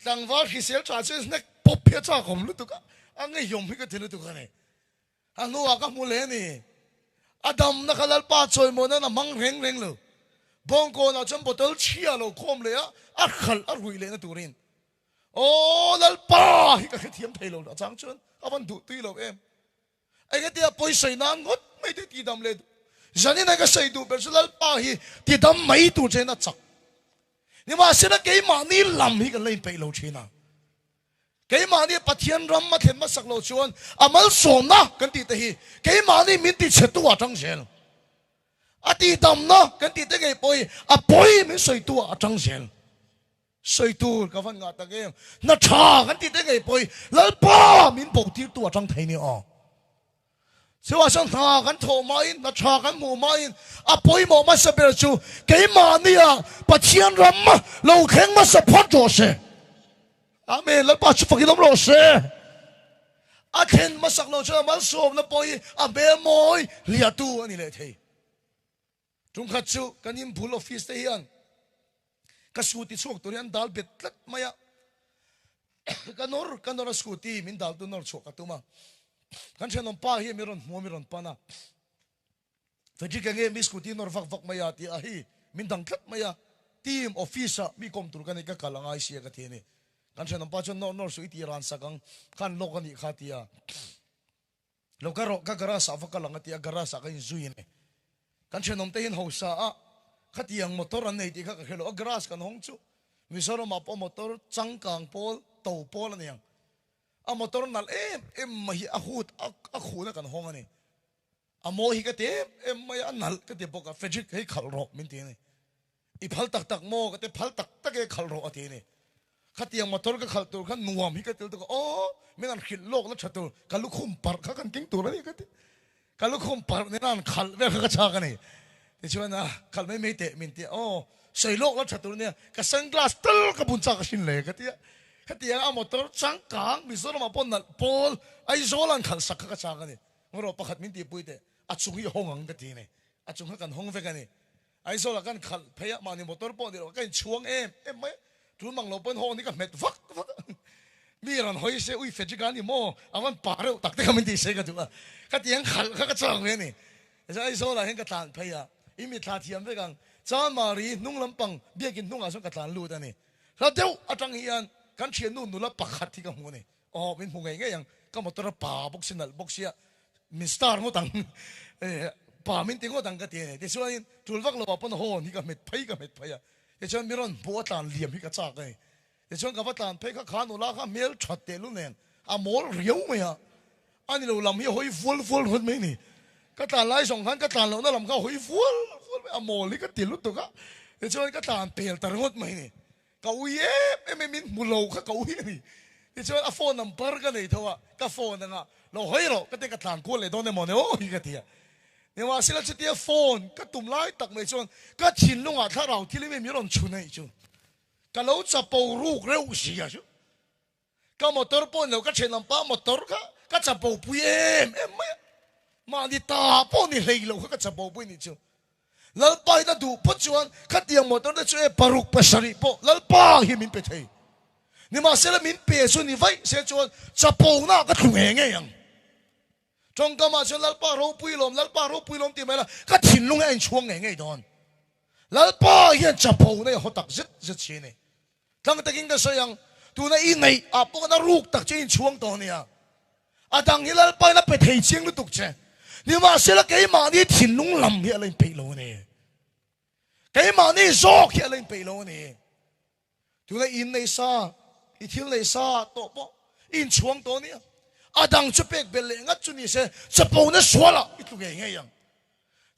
tang wa khi sel cha chu nek pop phe cha khom lu to ka angai yom hi ka thinu to ka ne anu a ka mu le ni Adam na kalal pa choy mo na mang reng lo bong ko na cham botol chia lo khom le a khal a rui le na turin o lal pa hi ka thiam thei lo chang chun aban du tui lo em ai ka tia poi sai na ngot mai te ti dam le jani na ka sai du per lal pa hi ti dam mai tu che na chak ni ma se na ke ma ni lam hi ka lein pe lo china cái mà đi bắt thiên ram mà thiên mà sắc lâu chuan amal som na kan ti te hi cái mà đi min ti chet tu atang sel ati dam na kan ti te cái poi a poi min soi tu atang sel soi tu ka van nga ta ge na cha kan ti te cái poi lal pa min bo ti tu atang thai ni se wa sang tha kan tho mai na cha kan mu mai a poi mo ma sa ber chu cái mà đi bắt thiên ram mà lâu khen mà sa phot jo se Amen. Lal pa chu fakin om lo se. A then masak lo cha mal som na poi a be moi lia tu ani le thei. Tung khat chu kanim phul office te hian. Ka suti chok tu rian dal bet tlat maya. Kanor scooty min dal tu nor chok atuma. Kan chenom pa hi miron pa na. Faji ka nge mi scooty nor vak maya ti a hi min dang tlat maya. Team officer mi kom tur kan ka kalangai sia ka theni. Kan chenom pa chon nor su iti ran sakang kan lokani khatia. Lokaro ka gara sa vakalang ati gara sa kan zuin. Kan chenom te hin hosa a khatiang motor an nei ti kha khelo agras kan hong chu. Misoro ma po motor changkang pol to pol an yang. A motor nal em mahi a hut a khuna kan hong ani. A mo hi ka te em mai anal ka te boka fejik hei khal ro min ti ni. I phal tak mo ka te phal tak e khal ro ati ni. Khatiang motor ka khal tur khan nuam hi ka tel to o menan khil lok la chatur kalu khum par kha kan king tur ni ka te kalu khum par ne nan khal ve kha cha ka ni te chuan khal mai te min te o sei lok la chatur ne ka sunglass tel ka bun cha ka sin le ka te khatiang a motor chang kang mi so ma pon nal pol ai zolan khal sak kha cha ka ni ngoro pakhat min ti puite achungi hongang ka ti ne achung kan hong ve ka ni ai so la kan khal phaya mani motor po ni kan chuang em mai tun mang lo pon ho ni ka met vak mi ran hoi se ui fe jigan ni mo awan paro tak te kamin ti se ka tu ka tiang khal ka chang ve ni ai so la hen ka tan phaya imi tha thiam ve kang chan mari nung lampang biakin nung a so ka tan lu da ni la deu atang hian kan thian nu nu la pakhat thi ka mu ni min hu ngai ngai yang ka motor pa bok sinal bok sia min star ngo tang pa min tingo tang ka ti ne ti suan tul vak lo pon ho ni ka met phai ya ti chuan miron bo tan liam hi ka cha kai ti chuan ka tan phai ka khan ula kha mel that te lu nen a mol riau me ya ani lo lam hi hoi full hot me ni ka tan lai song khan ka tan lo na lam ka hoi full a mol ni ka ti lu to ka ti chuan ka tan pel tar ngot me ni ka uye min mulo ka uye ni ti chuan a phone number ka nei thawa ka phone nga lo hoi ro ka te ka tan ko le don ne mo ne o hi ka ti yaนี่ว่าสิละจุดเดียโฟนก็ตุ่มไล่ตักไม่ชวนก็ชินลงอ่ะถ้าเราที่นี่ไม่มีรอนชุนให้จูก็เราจะปูรูกเร็วสิอ่ะจูก็มอเตอร์ปนเราก็เชนลำป้ามอเตอร์ก็จะปูปุยไม่มาดิตาปนนี่เลยเราก็จะปูปุยนี่จูแล้วไปนั่นดูพัชวันขัดเดียงมอเตอร์ได้ช่วยปรุกภาษาริปอแล้วป้าหิมินไปเทนี่มาสิละมินเปียส่วนนี่ไว้เสียจวนจะปูหน้าก็ถุงเองยังจงก็มาชนลัลป้ารู้ปุยลมตีไม่ละก็ถิ่นลุงไอ้ช่วงไงดอนลัลป้าเห็นจับปูเนี่ยเขาตักจิตชีนี่ตั้งแต่กินก็เสียงตัวนั้นอีนี่พวกนั้นลูกตักจะอินช่วงตัวเนี่ยดังที่ลัลป้านั้นไปเที่ยงหรือตุกเจนี่มาเสียละแกมานี่ถิ่นลุงลำเฮียอะไรไปโลนี่แกมานี่โซกเฮียอะไรไปโลนี่ตัวนั้นอินในซาอีทิลในซาโตปอินช่วงตัวเนี่ยดังจะเป็กเบลเลงัดจุนี่เสจะปูนสวละอีตุเงี้ยยัง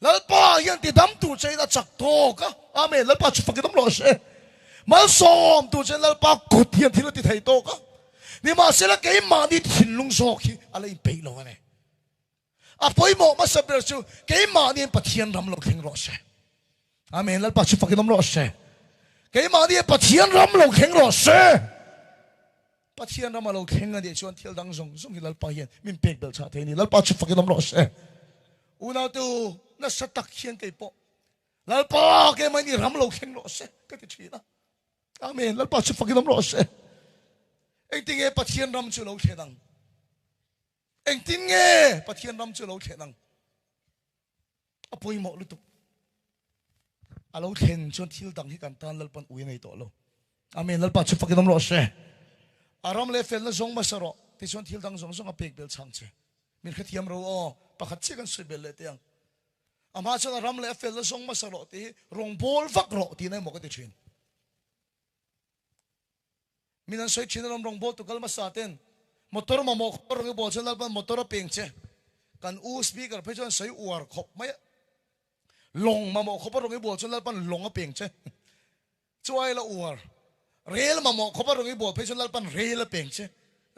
แล้วป้ายังติดดำตัวใจน่ะจักโตก็อาเมนแล้วป้าจะฟังกันน้ำร้อนเสมาซ้อมตัวใจแล้วป้ากดเทียนที่เราติดไทยโตก็นี่มาเสร็จแล้วแกมาดิถิ่นลุงโซกีอะไรไปโลเนี่ยพอยหมอมาสับเปลือกแกมาดิปะเทียนรำเราเข่งร้อนเสอาเมนแล้วป้าจะฟังกันน้ำร้อนเสแกมาดิปะเทียนรำเราเข่งร้อนเสปัจจัยนั้นมาเราเข่งกันเดี๋ยวชวนเที่ยวดังส่งที่ลัลปาเห็นมินเป็กเบลชาเทนี่ลัลปาชุดฟักน้ำร้อนเสียอุณาตูน่าสตักเขียนเก็บปะลัลปาแกมันนี่รำเราเข่งร้อนเสียก็ติดชีนะอาเมนลัลปาชุดฟักน้ำร้อนเสียเอ็งติงเอปัจจัยรำชุดเราเข่งดังเอ็งติงเอปัจจัยรำชุดเราเข่งดังปุยหมอลุตุเราเข่งชวนเที่ยวดังที่กันตานลัลปันอุยในตัวเราอาเมนลัลปาชุดฟักน้ำร้อนเสียอารมณ์เลฟเฟลล์ส่งมาสระที่ส่วนที่ดังส่งกับเป็กเบลช่างเชมีแค่ที่ยามเราปะขัดเชื่อกันสุดเบลเลยเตียงอามาชนอารมณ์เลฟเฟลล์ส่งมาสระที่รองบอลฟักรอที่ไหนหมกติชินมีนั่นสวยชินรองบอลตุกลมาสาเต็นมอเตอร์มาหมกรองบอลชนแล้วเป็นมอเตอร์เป่งเชกันอูสปีกเพื่อชนสวยอวร์ขบไม่ลงมาหมกขบรองบอลชนแล้วเป็นลงก็เป่งเชช่วยละอวร์เรียลมาหมอกเขาบอกตรงนี้บอกเพชรลัลปันเรียลเป่งเช่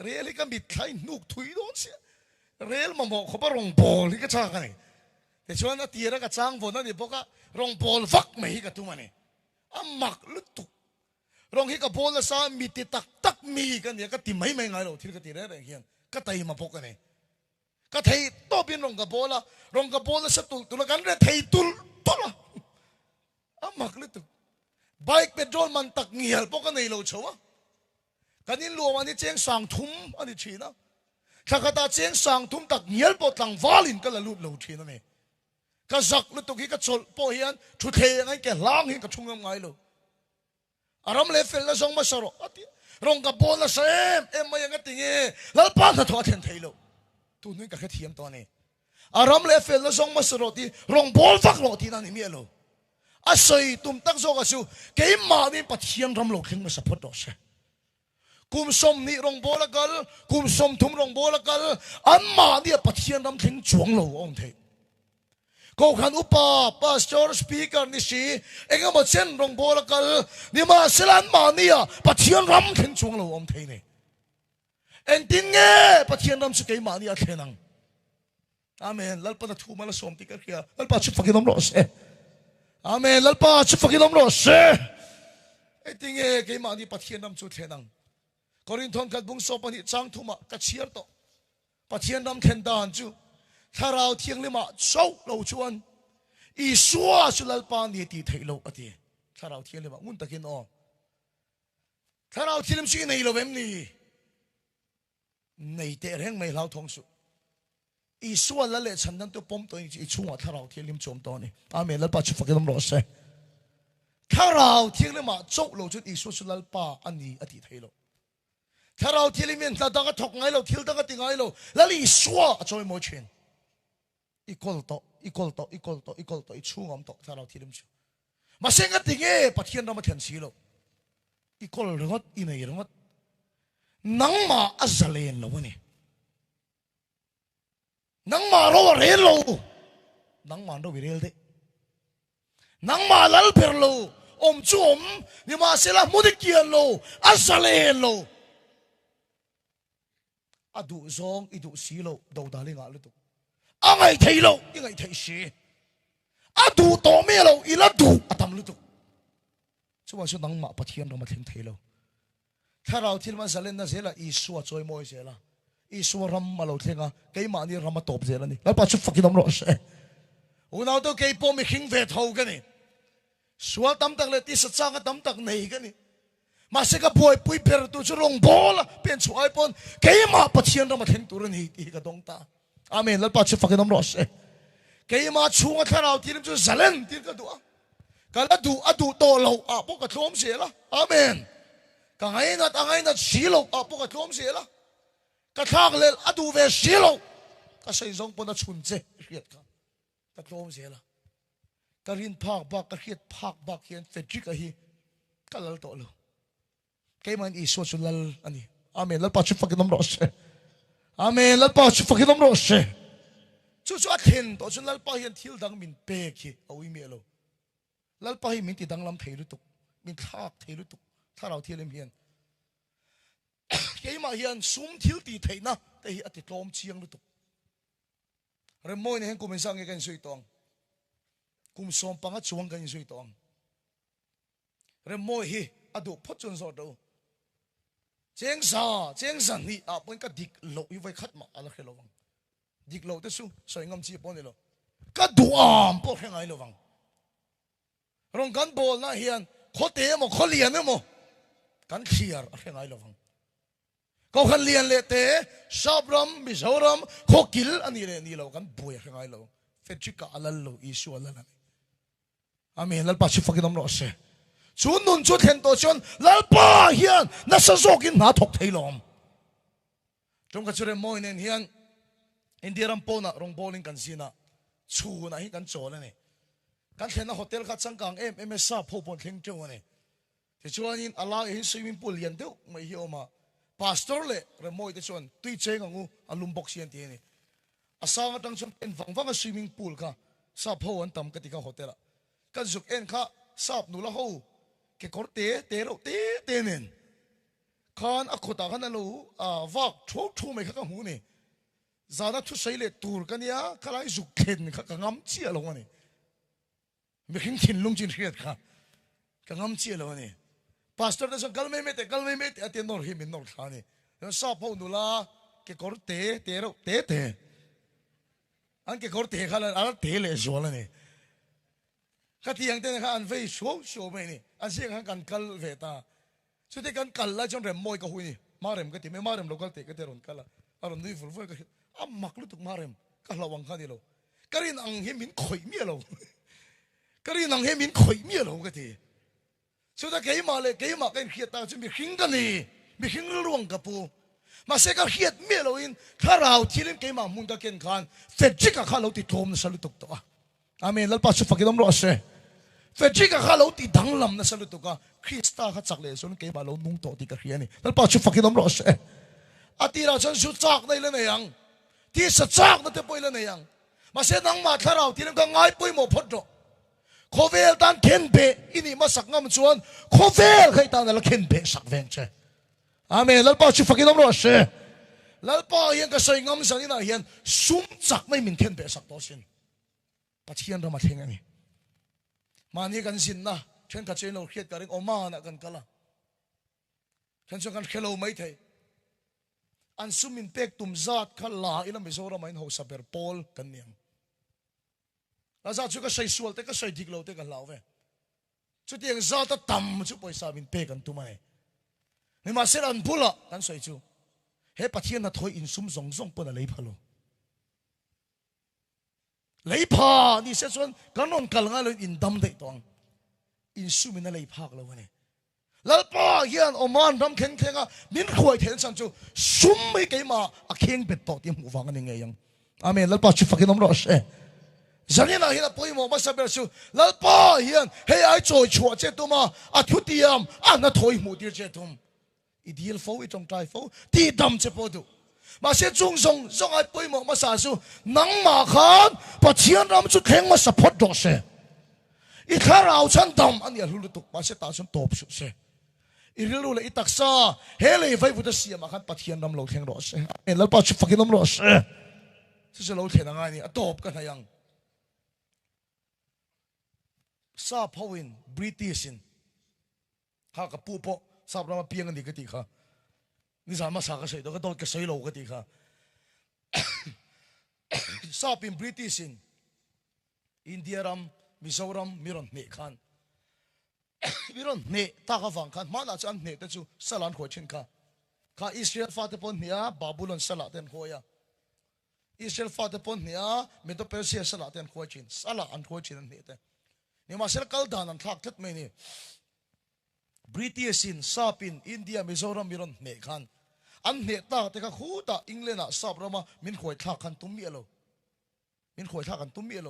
เรียลก็บิดไทยนุกถุยโดนเสียเรียลมาหมอกเขาบอกรองบอลที่ก็ช่างกันนี่แต่ชวนนัดตีระก็ช่างบอลนั่นเดี๋ยวพวกก็รองบอลฟักไม่ให้กับตัวมันนี่หมักลุตุรองให้กับบอลละซามีติตักมีกันเนี่ยก็ตีไม่ไงเราที่ก็ตีได้เฮียนก็ตีมาพวกกันนี่ก็ไทยโตเป็นรองกับบอลละสัตุตัวกันเนี่ยไทยตุลละหมักลุตุไบค์เป็นโดนมันตักเงียบพวกกันในเราชัวกันนี่รวมอันนี้เจียงสังทุ่มอันนี้ชีนะถ้ากระตาเจียงสังทุ่มตักเงียบปวดหลังวาลินก็ละลุดเราชีนั่นเองก็จักลุดตุกี้ก็ชนพอเฮียนชุดเทยังไงแกล้างเฮียนก็ชุ่มยังไงเราอารมณ์เลฟเฟลแล้วส่งมาสระรองกับบอลละเซมมายังไงติงเอแล้วป้าถ้าทอดเทียนไทยเราตัวนี้ก็แค่เทียมตัวนี้อารมณ์เลฟเฟลแล้วส่งมาสระที่รองบอลฟักโลที่นั่นนี่มีเราอาศัยตุ่มตั้งโซกัสิวเกี่ยมานี่ปัจเจียนรำโลกเข่งมาสับพดอเสกุมสมนี่รองโบละกัลกุมสมทุ่มรองโบละกัลอันมานี่ปัจเจียนรำเข่งจวงโลองเทก็ขันอุปาพาสตอร์สปีกเกอร์นี่สิเอ็งมาเช่นรองโบละกัลนี่มาเสลันมานี่ปัจเจียนรำเข่งจวงโลองเทนี่เอ็งติงเง่ปัจเจียนรำสุเกี่ยมานี่เข่งนังอาเมนลัลปะตะทูมาละสมติกันเขียลัลปะชุดฟักน้ำร้อนเสอาเมนลัลปาชุดฟักน้ำร้อนเสไอ้ติงเอเกี่ยมานี่ปัจเจียนรำสุดเทนังกอรินทอนกัดบุ้งโซปันนี่จังทุ่มกัดเชียร์โตปัจเจียนรำเข่งดานจู thà rào thiêng lên mà sâu lâu chuan i xua su lal pa ni ti thei lo ati thà rào thiêng lên mà ngun takin o thà rào thiêng suy nei lo em ni nei te reng mai lau thong su i xua la le chan dan tu pom to i chunga thà rào thiêng lim chom to ni amen lal pa chu fakin ro se thà rào thiêng lên mà sâu lâu chuan i xua su lal pa ani ati thei lo thà rào thiêng lên miền ta đang cái thọc ngay lo thiêng đang cái tiếng ngay lo la li xua cho moi chen equal to i chung am to thà rào thiêng chu mà xem cái tiếng ấy bắt thiên ra mà thiền sĩ lo equal rồi in này rồi nắng mà azalen lo này nắng mà rồi rel lo nắng mà rồi rel đấy nắng mà lal per lo chum nhưng mà sẽ là một cái kia lo azalen lo adu zong idu si lo đầu đà lên ngã luôn anh ấy thấy lo anh ấy thấy gì adu to me lo ila du atam luôn chú mà số nắng mà bắt thiên rồi mà thấy lo thà rào thiên mà zalen na zela isua choi moi zela isua ram mà lo thenga cái mà ni ram top zela ni lại bắt chú phát cái đống rồi sẽ nào tôi cái bom mình khinh về thâu cái này xua tắm tắc lại tí sát sang cái tắm tắc này cái này mà sẽ cái bồi bùi bèr tu chú rong bò là biến chú ai pon cái mà bắt thiên rồi mà thèn tu rồi thì cái đống ta amen lại bắt chú phát cái đống rồi sẽ cái mà chú ngắt thà rào thiên chú zalen thiên cái đua cái là adu to lâu à bốc cái thôm zela amen cái ngày nát xí lâu à bốc cái thôm zela cái thang lên adu về xí lâu cái xây dựng pon nó chun chế riết cái thôm zela cái rin phạc bạc cái riết phạc bạc hiện phải chỉ cái hi cái lal to lâu cái mà ý số lal anh amen lal bắt chụp cái nấm rose amen lal bắt chụp cái nấm rose chú thiên to chú lal bắt hiện thiếu đằng mình bê khi ở uy mielo lal bắt hiện mình thì đằng làm thấy được mình thạc thấy được thà rào thiên hiền cái mà hiền sum thiếu thì thấy na thì ở thì lom chiang được rồi mỗi ngày cùng mình sang cái suy toang cùng xóm bằng cái chuông cái suy toang rồi mỗi hi adu phật chun so đâu cheng san hi à bên cái dik lộ như vậy khát mà ala khelo vang dik lộ tới su soi ngâm chi pon này lo cái duam po khen ai lo vang rong kan bol na hiền khó té mà khó liền nữa mà kan khiar khen ai lo vang có khăn liền lệ té sabram mizoram khó kil anh đi lên đi lo kan bùi khen ai lo phết chỉ cả alal lo isu alal amen lal pa chi phát cái nấm rose chú nun chú thiên tổ chôn lal pa hiền na sa zokin na thok thei lom trong cái chuyện moi nên hiền indiram po na rong bowling kan sina chu na hi kan chol này kan thlen na hotel khat changkang em sa pho pon thleng cheu này thì chuan in ala in swimming pool lian deuh mai hi oma pastor le re moi te chuan tui cheng angu alum box hian ti ni asang atang chon en wang a swimming pool ka sa pho an tam ka ti ka hotel a kan zuk en kha sap nu la ho ke korte te ro te nen khan a khota khan lo a wak thu mai kha ka hu ni zana thu sei le tur kan ya khalai zuk khen kha ka ngam chi alo ni mi khing thin lung chin riat kha ka ngam chi alo ni pastor da so galme me te atien nor hi min nor kha ni sa pho nu la ke korte te ro te an ke korte khala ala te le zo la ni cái tiếng tên là anh phải số mấy nè anh sẽ anh cần call về ta chứ thế cần call lại trong rem môi cái hui nè marem cái tiếng marem local te cái terun call aron đi full full cái mặc lúc tục marem cái lawang khăn đi lo cái rin ang hem min khoi mía lo cái rin ang hem min khoi mía lo cái tiếng chứ thế cái mà cái khiết ta chứ bị khinh cái này bị khinh luồng cái pu mà sẽ cái khiết mía lo in thà rào thì lên cái mà muốn ta kiên khan phết chỉ cả khăn lâu thì thôm nó sẽ tục to amen lal pa chu fakidom ro se fe chi ka khalo ti dang lam na salu to ka Krista kha chak le son ke ba lo nung to ti ka khiani lal pa chu fakidom ro se atira chan su chak nei le na yang ti sa chak na te poi le na yang ma se nang ma tharau ti ka ngai poi mo phot ro khovel tan khen be ini ma sak ngam chuan khovel khai tan la khen be sak veng che amen lal pa chu fakidom ro se lal pa hian ka sai ngam sang ina hian sum chak mai min khen be sak to sin bắt hiền ra mà thèn anh mà ni kan sin na chen ka chen lo khiat ka ring oma na kan kala chen so kan khelo mai thei อันซุมินเป็กตุมจัดขันลาอิลมิโซรามันหัวสับเปอร์ปอลกันเนี่ยแล้วจัดชุก็ใส่สวลแต่ก็ใส่ดิกโลแต่กันลาวเว้ชุดที่ยังจัดตั้มชุดไปสามินเป็กกันตัวมันนี่มาเสร็จอันพูละกันใส่ชุเฮ้ปัจเจียนน่ะถอยอินซุมส่งปนอะไรพะโลเลยพานี่เสียส่วนกันนนกัลงาเลยอินดำได้ตองอินซุมินอะไรพากแล้ววะเนี่ยแล้วป้าเฮียนอมันรำเข่งอ่ะมินขวยเทนสันจูซุ่มไม่เกี่ยมาเข่งเป็ดต่อที่หูฟังกันยังไงยังอาเมนแล้วป้าชุฟักกินน้ำร้อนเช่ฉันนี่นะเฮียนป่วยหมอมาสับเปชูแล้วป้าเฮียนเฮ้ยไอ้โจยชัวเจตุมาทุติยมน่ะถอยหมูดีเจตุมอีเดียลฟูอีตรงใจฟูที่ดำเจปอดูมาเสียจุงส่งไอ้ป่วยหมอมาสาสูนังมาขันปัจเจียนรำจุดเข่งมาสะพดดอกเช่อีข้าเราฉันดำอันนี้รู้ตุกมาเสียตาฉันตบสุดเช่อีรู้เลยอีตักซาเฮเลยไฟฟุตเสียมาขันปัจเจียนรำเราเข่งรอเช่เอ็นแล้วป้าชุฟักกินน้ำร้อนเช่ที่จะเราเข่งยังไงนี่ตบกันยังซาพวินบริติชินข้ากับปูโปซาบรามาเพียงกันดีกันดีค่ะนี่สามารถสักกระใสตัวก็โดนกระใสโลกันดีค่ะซาเป็นบริติชินอินเดียรัมมิโซรัมมิรอนเนคันมิรอนเนตากฟังคันมาหน้าจันเนตจูสลันหัวชินค่ะข้าอิสราเอลฟาเตปอนเนียบาบูลอนสลัดเต็นหัวยาอิสราเอลฟาเตปอนเนียเมโตเปอร์เซียสลัดเต็นหัวชินสลัดอันหัวชินเนตนี่มาเสกกัลดานันทักทัดไม่นี่บริติชินซาปินอินเดียมิโซรัมมิรอนเนคันอันเนตาแต่ก็คู่ตาอังเลน่ะซาบรามามินขวยทักกันตุ้มเมียโลมินขวยทักกันตุ้มเมียโล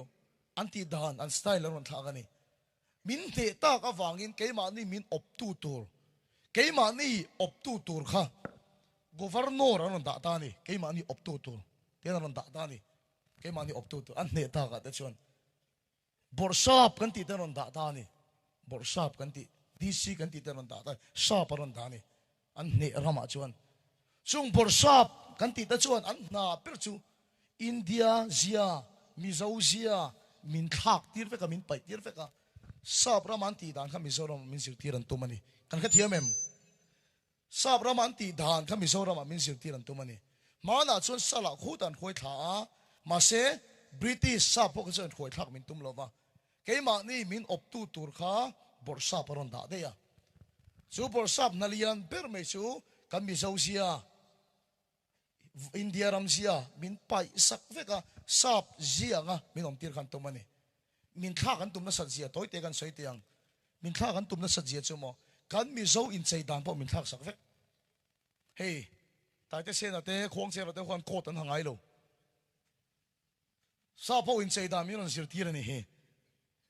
อันที่ดานอันสไตล์แล้วมันทักกันนี่มินเนตาก็ฟังอินเกมานี่มินอบตูตูร์เกมานี่อบตูตูร์ค่ะgovernor อันนั้นด่าตานี่เกมานี่อบตูตูร์เกมานี่ด่าตานี่เกมานี่อบตูตูร์อันเนตาก็แต่ชวนบอร์ชาบกันที่เตนนด่าตานี่บอร์ชาบกันที่ดีซีกันที่เตนนด่าตาชาบปรนด่านี่อันเนรามาชวนช่วงบอร์ชาบกันที่เตชวนอันน่าเปิดจูอินเดียเซียมิโซเซียมินทักตีร์เฟกมินไปตีร์เฟกซาบรามันตีด่านข้ามิโซรามินสิร์ตีรันตุมันนี่กันแค่เทียมเอ็มซาบรามันตีด่านข้ามิโซรามินสิร์ตีรันตุมันนี่มาหน้าชวนสลักคู่ตันคอยถามาเซบริติชซาพวกเขาจะคอยทักมินตุมโลวะเกมานี่มินอบตูตูร์ข้าบอร์ชาปรอนด่าเดียซูบอร์ชาปนาลียันเปิร์ไม่ชูกันมิโซเซียอินเดียรัมเซียมินไปสักเวกซาบเซียงะมินอมตีร์กันตุมันนี่มินข้ากันตุมนัสเซียตัวเตกันสวยเตียงมินข้ากันตุมนัสเซียจูโมกันมิโซอินใจด่านพวกมินข้าสักเวกเฮ้ยแต่เตเซนเตะควงเซนเตะควงโคตันหางไงโลซาพวกอินใจด่านมินอนสิร์ตีร์นี่เฮ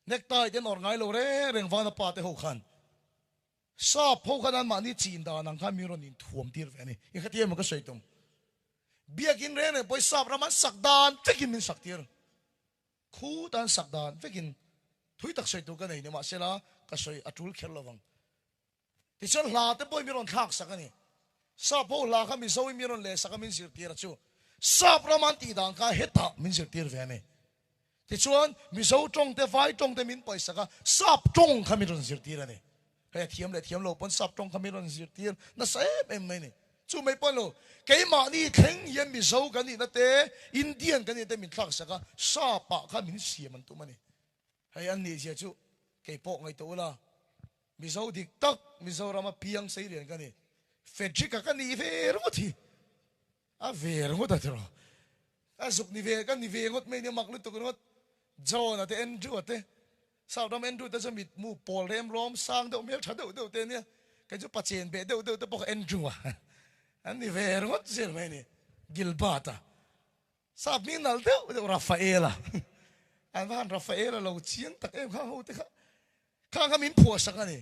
เน็กไตเต็นอร์ไงโลเร่เร่งฟันปาเตหกขันซาพวกขันนั้นมานี่จีนดานังข้ามิโรนินถ่วมตีร์เวนี่อีกขที่มันก็สวยตุมเบียกินเร่เนี่ยไปซาบรามันสักดานเฟกินมินสักตีร์คู่ดานสักดานเฟกินทุยตักสวยตัวกันนี่เนี่ยมาเสละก็สวยอัตุลเขลวังที่ฉันลาเต็มไปมิโรนทักสักกันนี่ซาพวกลาข้ามิโซมิโรนเลสักมินสิร์ตีร์ชูซาบรามันตีดานข้าเฮตามินสิร์ตีร์เวนี่ที่ชวนมิโซจงเตไฟจงเตมินไปสักซาบจงขมิรอนสิร์ตีร์นี่เฮ้ยเทียมเลยเทียมโลปนซาบจงขมิรอนสิร์ตีร์น่าเสพเอ็มไม่นี่จู่ไม่ปนโลเกี่ยมานี่เข่งยันมิโซกันนี่นั่นเตอินเดียนกันนี่เตมินทักสักซาปะขมินเสียมันตัวมันนี่เฮ้ยอันนี้เสียจู่เกี่ยปอกไงตัวละมิโซดิกตักมิโซรามาเพียงใส่เรียนกันนี่เฟรชิกกันนี่เวรงทีเวรงดอะไรหรอสุกนี่เวกันนี่เวงดไม่เนี่ยมักลุตุกันงดโจน่ะเตเอ็นจูเตสาวดำเอ็นจูเตจะมีมูปอลเรมล้อมสร้างเดาเมียชัดเดาเตเนี่ยก็จะปัจเจนเบเดาแต่พวกเอ็นจูอ่ะอันนี้เวรงดเสียไหมนี่กิลบาตาสาวมีนัลเดาราฟาเอล่ะอันนั้นราฟาเอล่ะเราเชียงตักเอ็มข้าวเตะข้างก็มีผัวสักนี่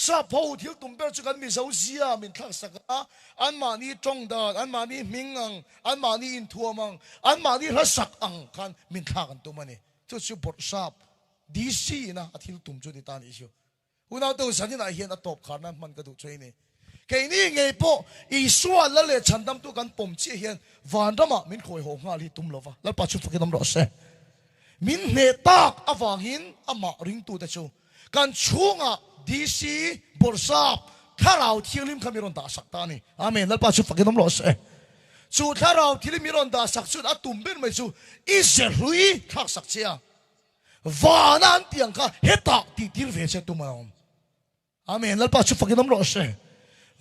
ซาพูที่ตุ้มเปิลจุกันมีเสาเสียมีทักษะอันมานี่จงดาอันมานี่มิงอังอันมานี่อินทัวมังอันมานี่รัศอังกันมีทักกันตัวมันนี่จุดสุบทซาบดีซีนะอาทิตย์ตุ้มจุดที่ตานี่ชิวอุณหภูมิสันนิษฐานเห็นอัตบขานั้นมันกระดูกช่วยนี่แค่นี้ไงพวกอีส่วนละเลยฉันทำตัวกันปุ่มเชี่ยเห็นวันละมามินคอยหงาลีตุ้มลวะแล้วปัจจุบันก็ต้องรอเสมินเนตักอฟังหินอามาริงตัวแต่ชูกันช่วงดีซีบอร์ซาบถ้าเราเที่ยวริมขมิรอนตาสักตานี่อาเมนแล้วปัจจุบันก็ต้องรอเส chu tharau thil mi ron da sak chu atum ben mai chu iser hui thak sak chia vanan tiang kha heta ti tir ve che tu maom amen lal pa chu fakinam ro she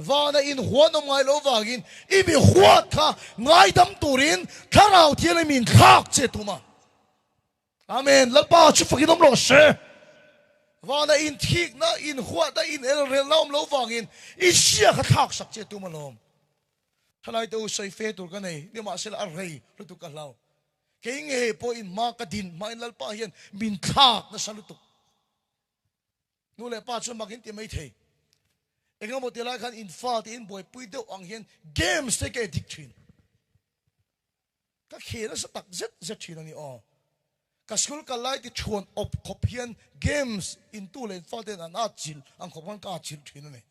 vana in huan ngai lo wagin I bi huat kha ngai dam turin tharau thil min thak che tu ma amen lal pa chu fakinam ro she vana in thik na in huat da in el rel naum lo wagin I sia kha thak sak che tu ma lom thalai to sai fe tur ka nei ni ma sel arrei lu tu ka lau ke nge po in ma ka din ma in lal pa hian min thak na salutu nu le pa chu makin ti mai thei engam mo ti lai khan in fa ti in boy pui deuh ang hian games te ke dik thin ka khela sa tak zet zet thin ani o ka school ka lai ti chuan op khop hian games in tu le fa ten an a chil ang khopan ka chil thin ani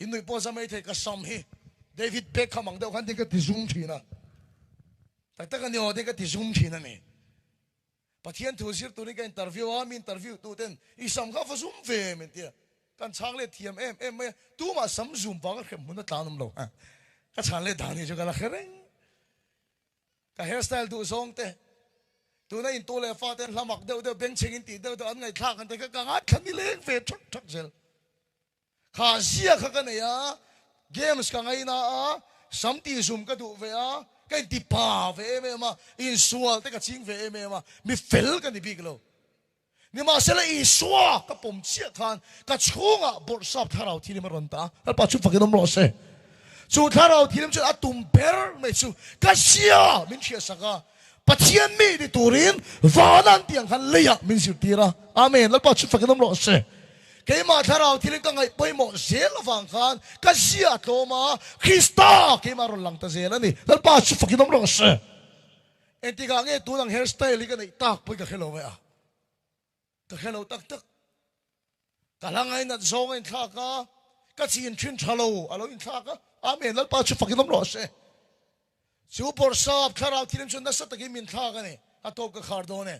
in noi po sa mai thei ka sam hi David Beckham ang daw kan din ka ti zoom thina tak ani o din ka ti zoom thina ni pathian thu sir tu ni ka interview tu ten I sam kha fa zoom ve men tia kan chang le thiam em me tu ma sam zoom ba ka khem mun ta num lo ka chan le dani jo ka la khereng ka hairstyle tu song te tu na in tu le fa ten lamak deuh beng ching in ti deuh an ngai thak kan te ka ngat khan ni leng ve thak thak sel kha sia kha ka ne ya games ka ngai na a samti zoom ka du ve a ka ti pa ve me ma in sual te ka ching ve me ma mi fel ka ni big lo ni ma sela I swa ka pom chia khan ka chunga bor sap tharau thi ni ma ron ta al pa chu fakinom lo se chu tharau thi nim chu atum ber me chu ka sia min chia saka pathian mi ni turin vanan tiang khan leya min sir tira amen al pa chu fakinom lo se ke ma tharau thi ka ngai poimo zel wang khan ka sia to ma Krista ke ma ron lang ta zel ani al pa chu fakinom lo se enti ga nge tu lang hairstyle ka nei tak poi ka khelo we a ka khelo tak tak ka langai na zong in thaka ka chin thin thalo alo in thaka amen lal pa chu fakinom lo se chu por sap tharau thilim chun na sa taki min thaka ne atop ka khar do ne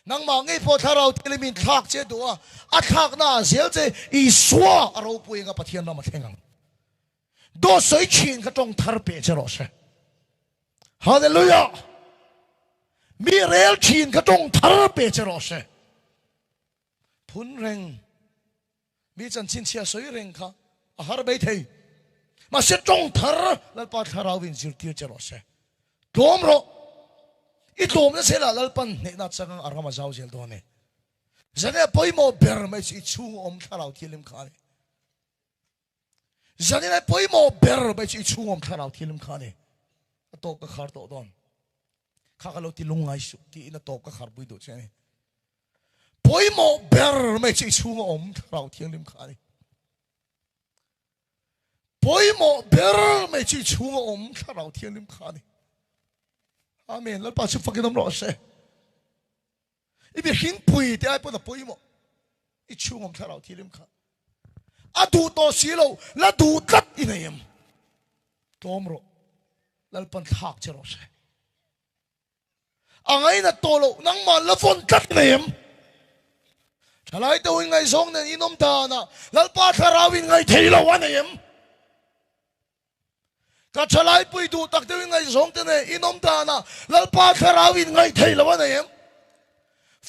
nang ma ngai po tharau thilim min thak che do a thak na zel che I swa aro pui nga pathian na ma thengang do soi chin ka tong thar pe che ro se hallelujah mi rel chin ka tong thar pe che ro se phun reng mi chan chin chia soi reng kha a har bai thei ma se tong thar lal pa tharau win zir tir che ro se tom ro I tom na se la lal pan ne na chang arama zau zel do ne zane poimo ber mai chi chu om tharau thilim kha ne zane na poimo ber mai chi chu om tharau thilim kha ne to ka khar to don kha ka lo ti lungai su ti na to ka khar bui do che ne poimo ber mai chi chu om tharau thilim kha ne poimo ber mai chi chu om tharau thilim kha ne amen lal pa chu fakinom lo se I bi hin pui te ai po na poimo I chu om tharau thilim kha adu to silo la du tat inayam tomro lal pan thak che ro se angai na tolo nang ma la fon tat inayam thalai to ngai song nen inom ta na lal pa tharawin ngai theilo anayam ka thalai pui du tak te ngai song te ne inom ta na lal pa tharawin ngai theilo anayam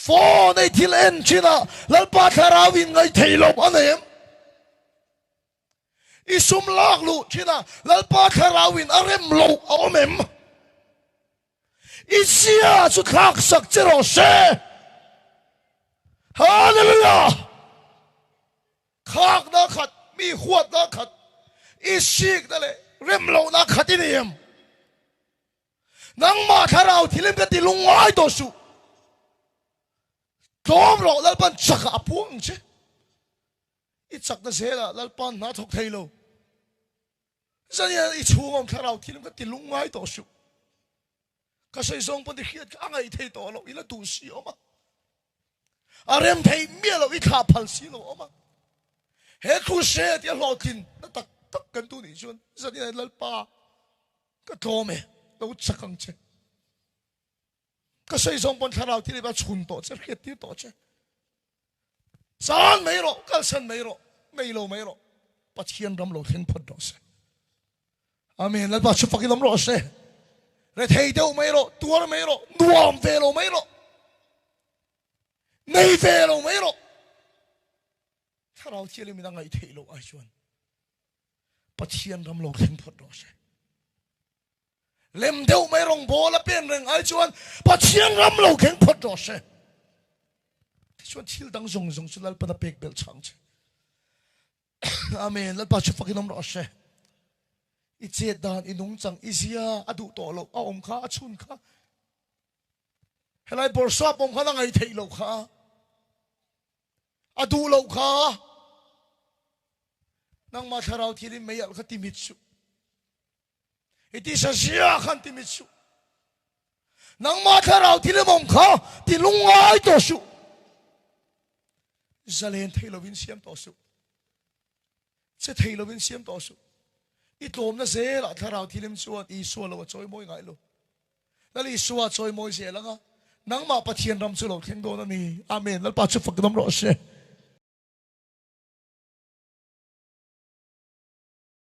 fo nei thil en china lal pa tharawin ngai theilo anayam isum lak lu china lal pa tharawin arem lo omem isia chu thak sak che ro se hallelujah khak na khat mi huat na khat isik na le rem lo na khat iniam nang ma tharau thilim ka ti lungai to su tom lo lal pan chak apung che I chak na se la lal pan na thok thailo zania I chungom tharau thilim ka ti lungai to su ka sai song pon de khiat ka ngai thei to lo ila tu si oma arem thei mi lo I tha phal si lo oma he khu se ti lo tin na tak tak kan tu ni chun zania lal pa ka thome lo chakang che ka sai song pon tharau thilim ba chun to che khiat ti to che san mai ro kal san mai lo pathian ram lo theng phot do se amen lal pa chu fakilam ro se re thei deu mai ro tuar mai ro nuam ve lo mai ro nei ve lo mai ro tharau chili mi ngai thei lo ai chuan pathian ram lo theng phot ro se lem deu mai rong bola pen reng ai chuan pathian ram lo theng phot ro se chuan thil dang zong zong chu lal pa na pek bel chang che amen lal pa chu fakilam ro se i che dan i nung chang i zia adu to lo a om kha a chun kha helai bor sa pom kha na ngai thei lo kha adu lo kha nang ma tharau thirin meyal kha timit su iti sa sia khan timit su nang ma tharau thil mom kha ti lungai to su zalen thei lovin siam to su che thei lovin siam to su i tlom na se la tharau thilim chuan i sual lo choi moi ngai lo lali suwa choi moi se langa nang ma pathian ram chu lo theng do na ni amen lal pa chu fakdam ro se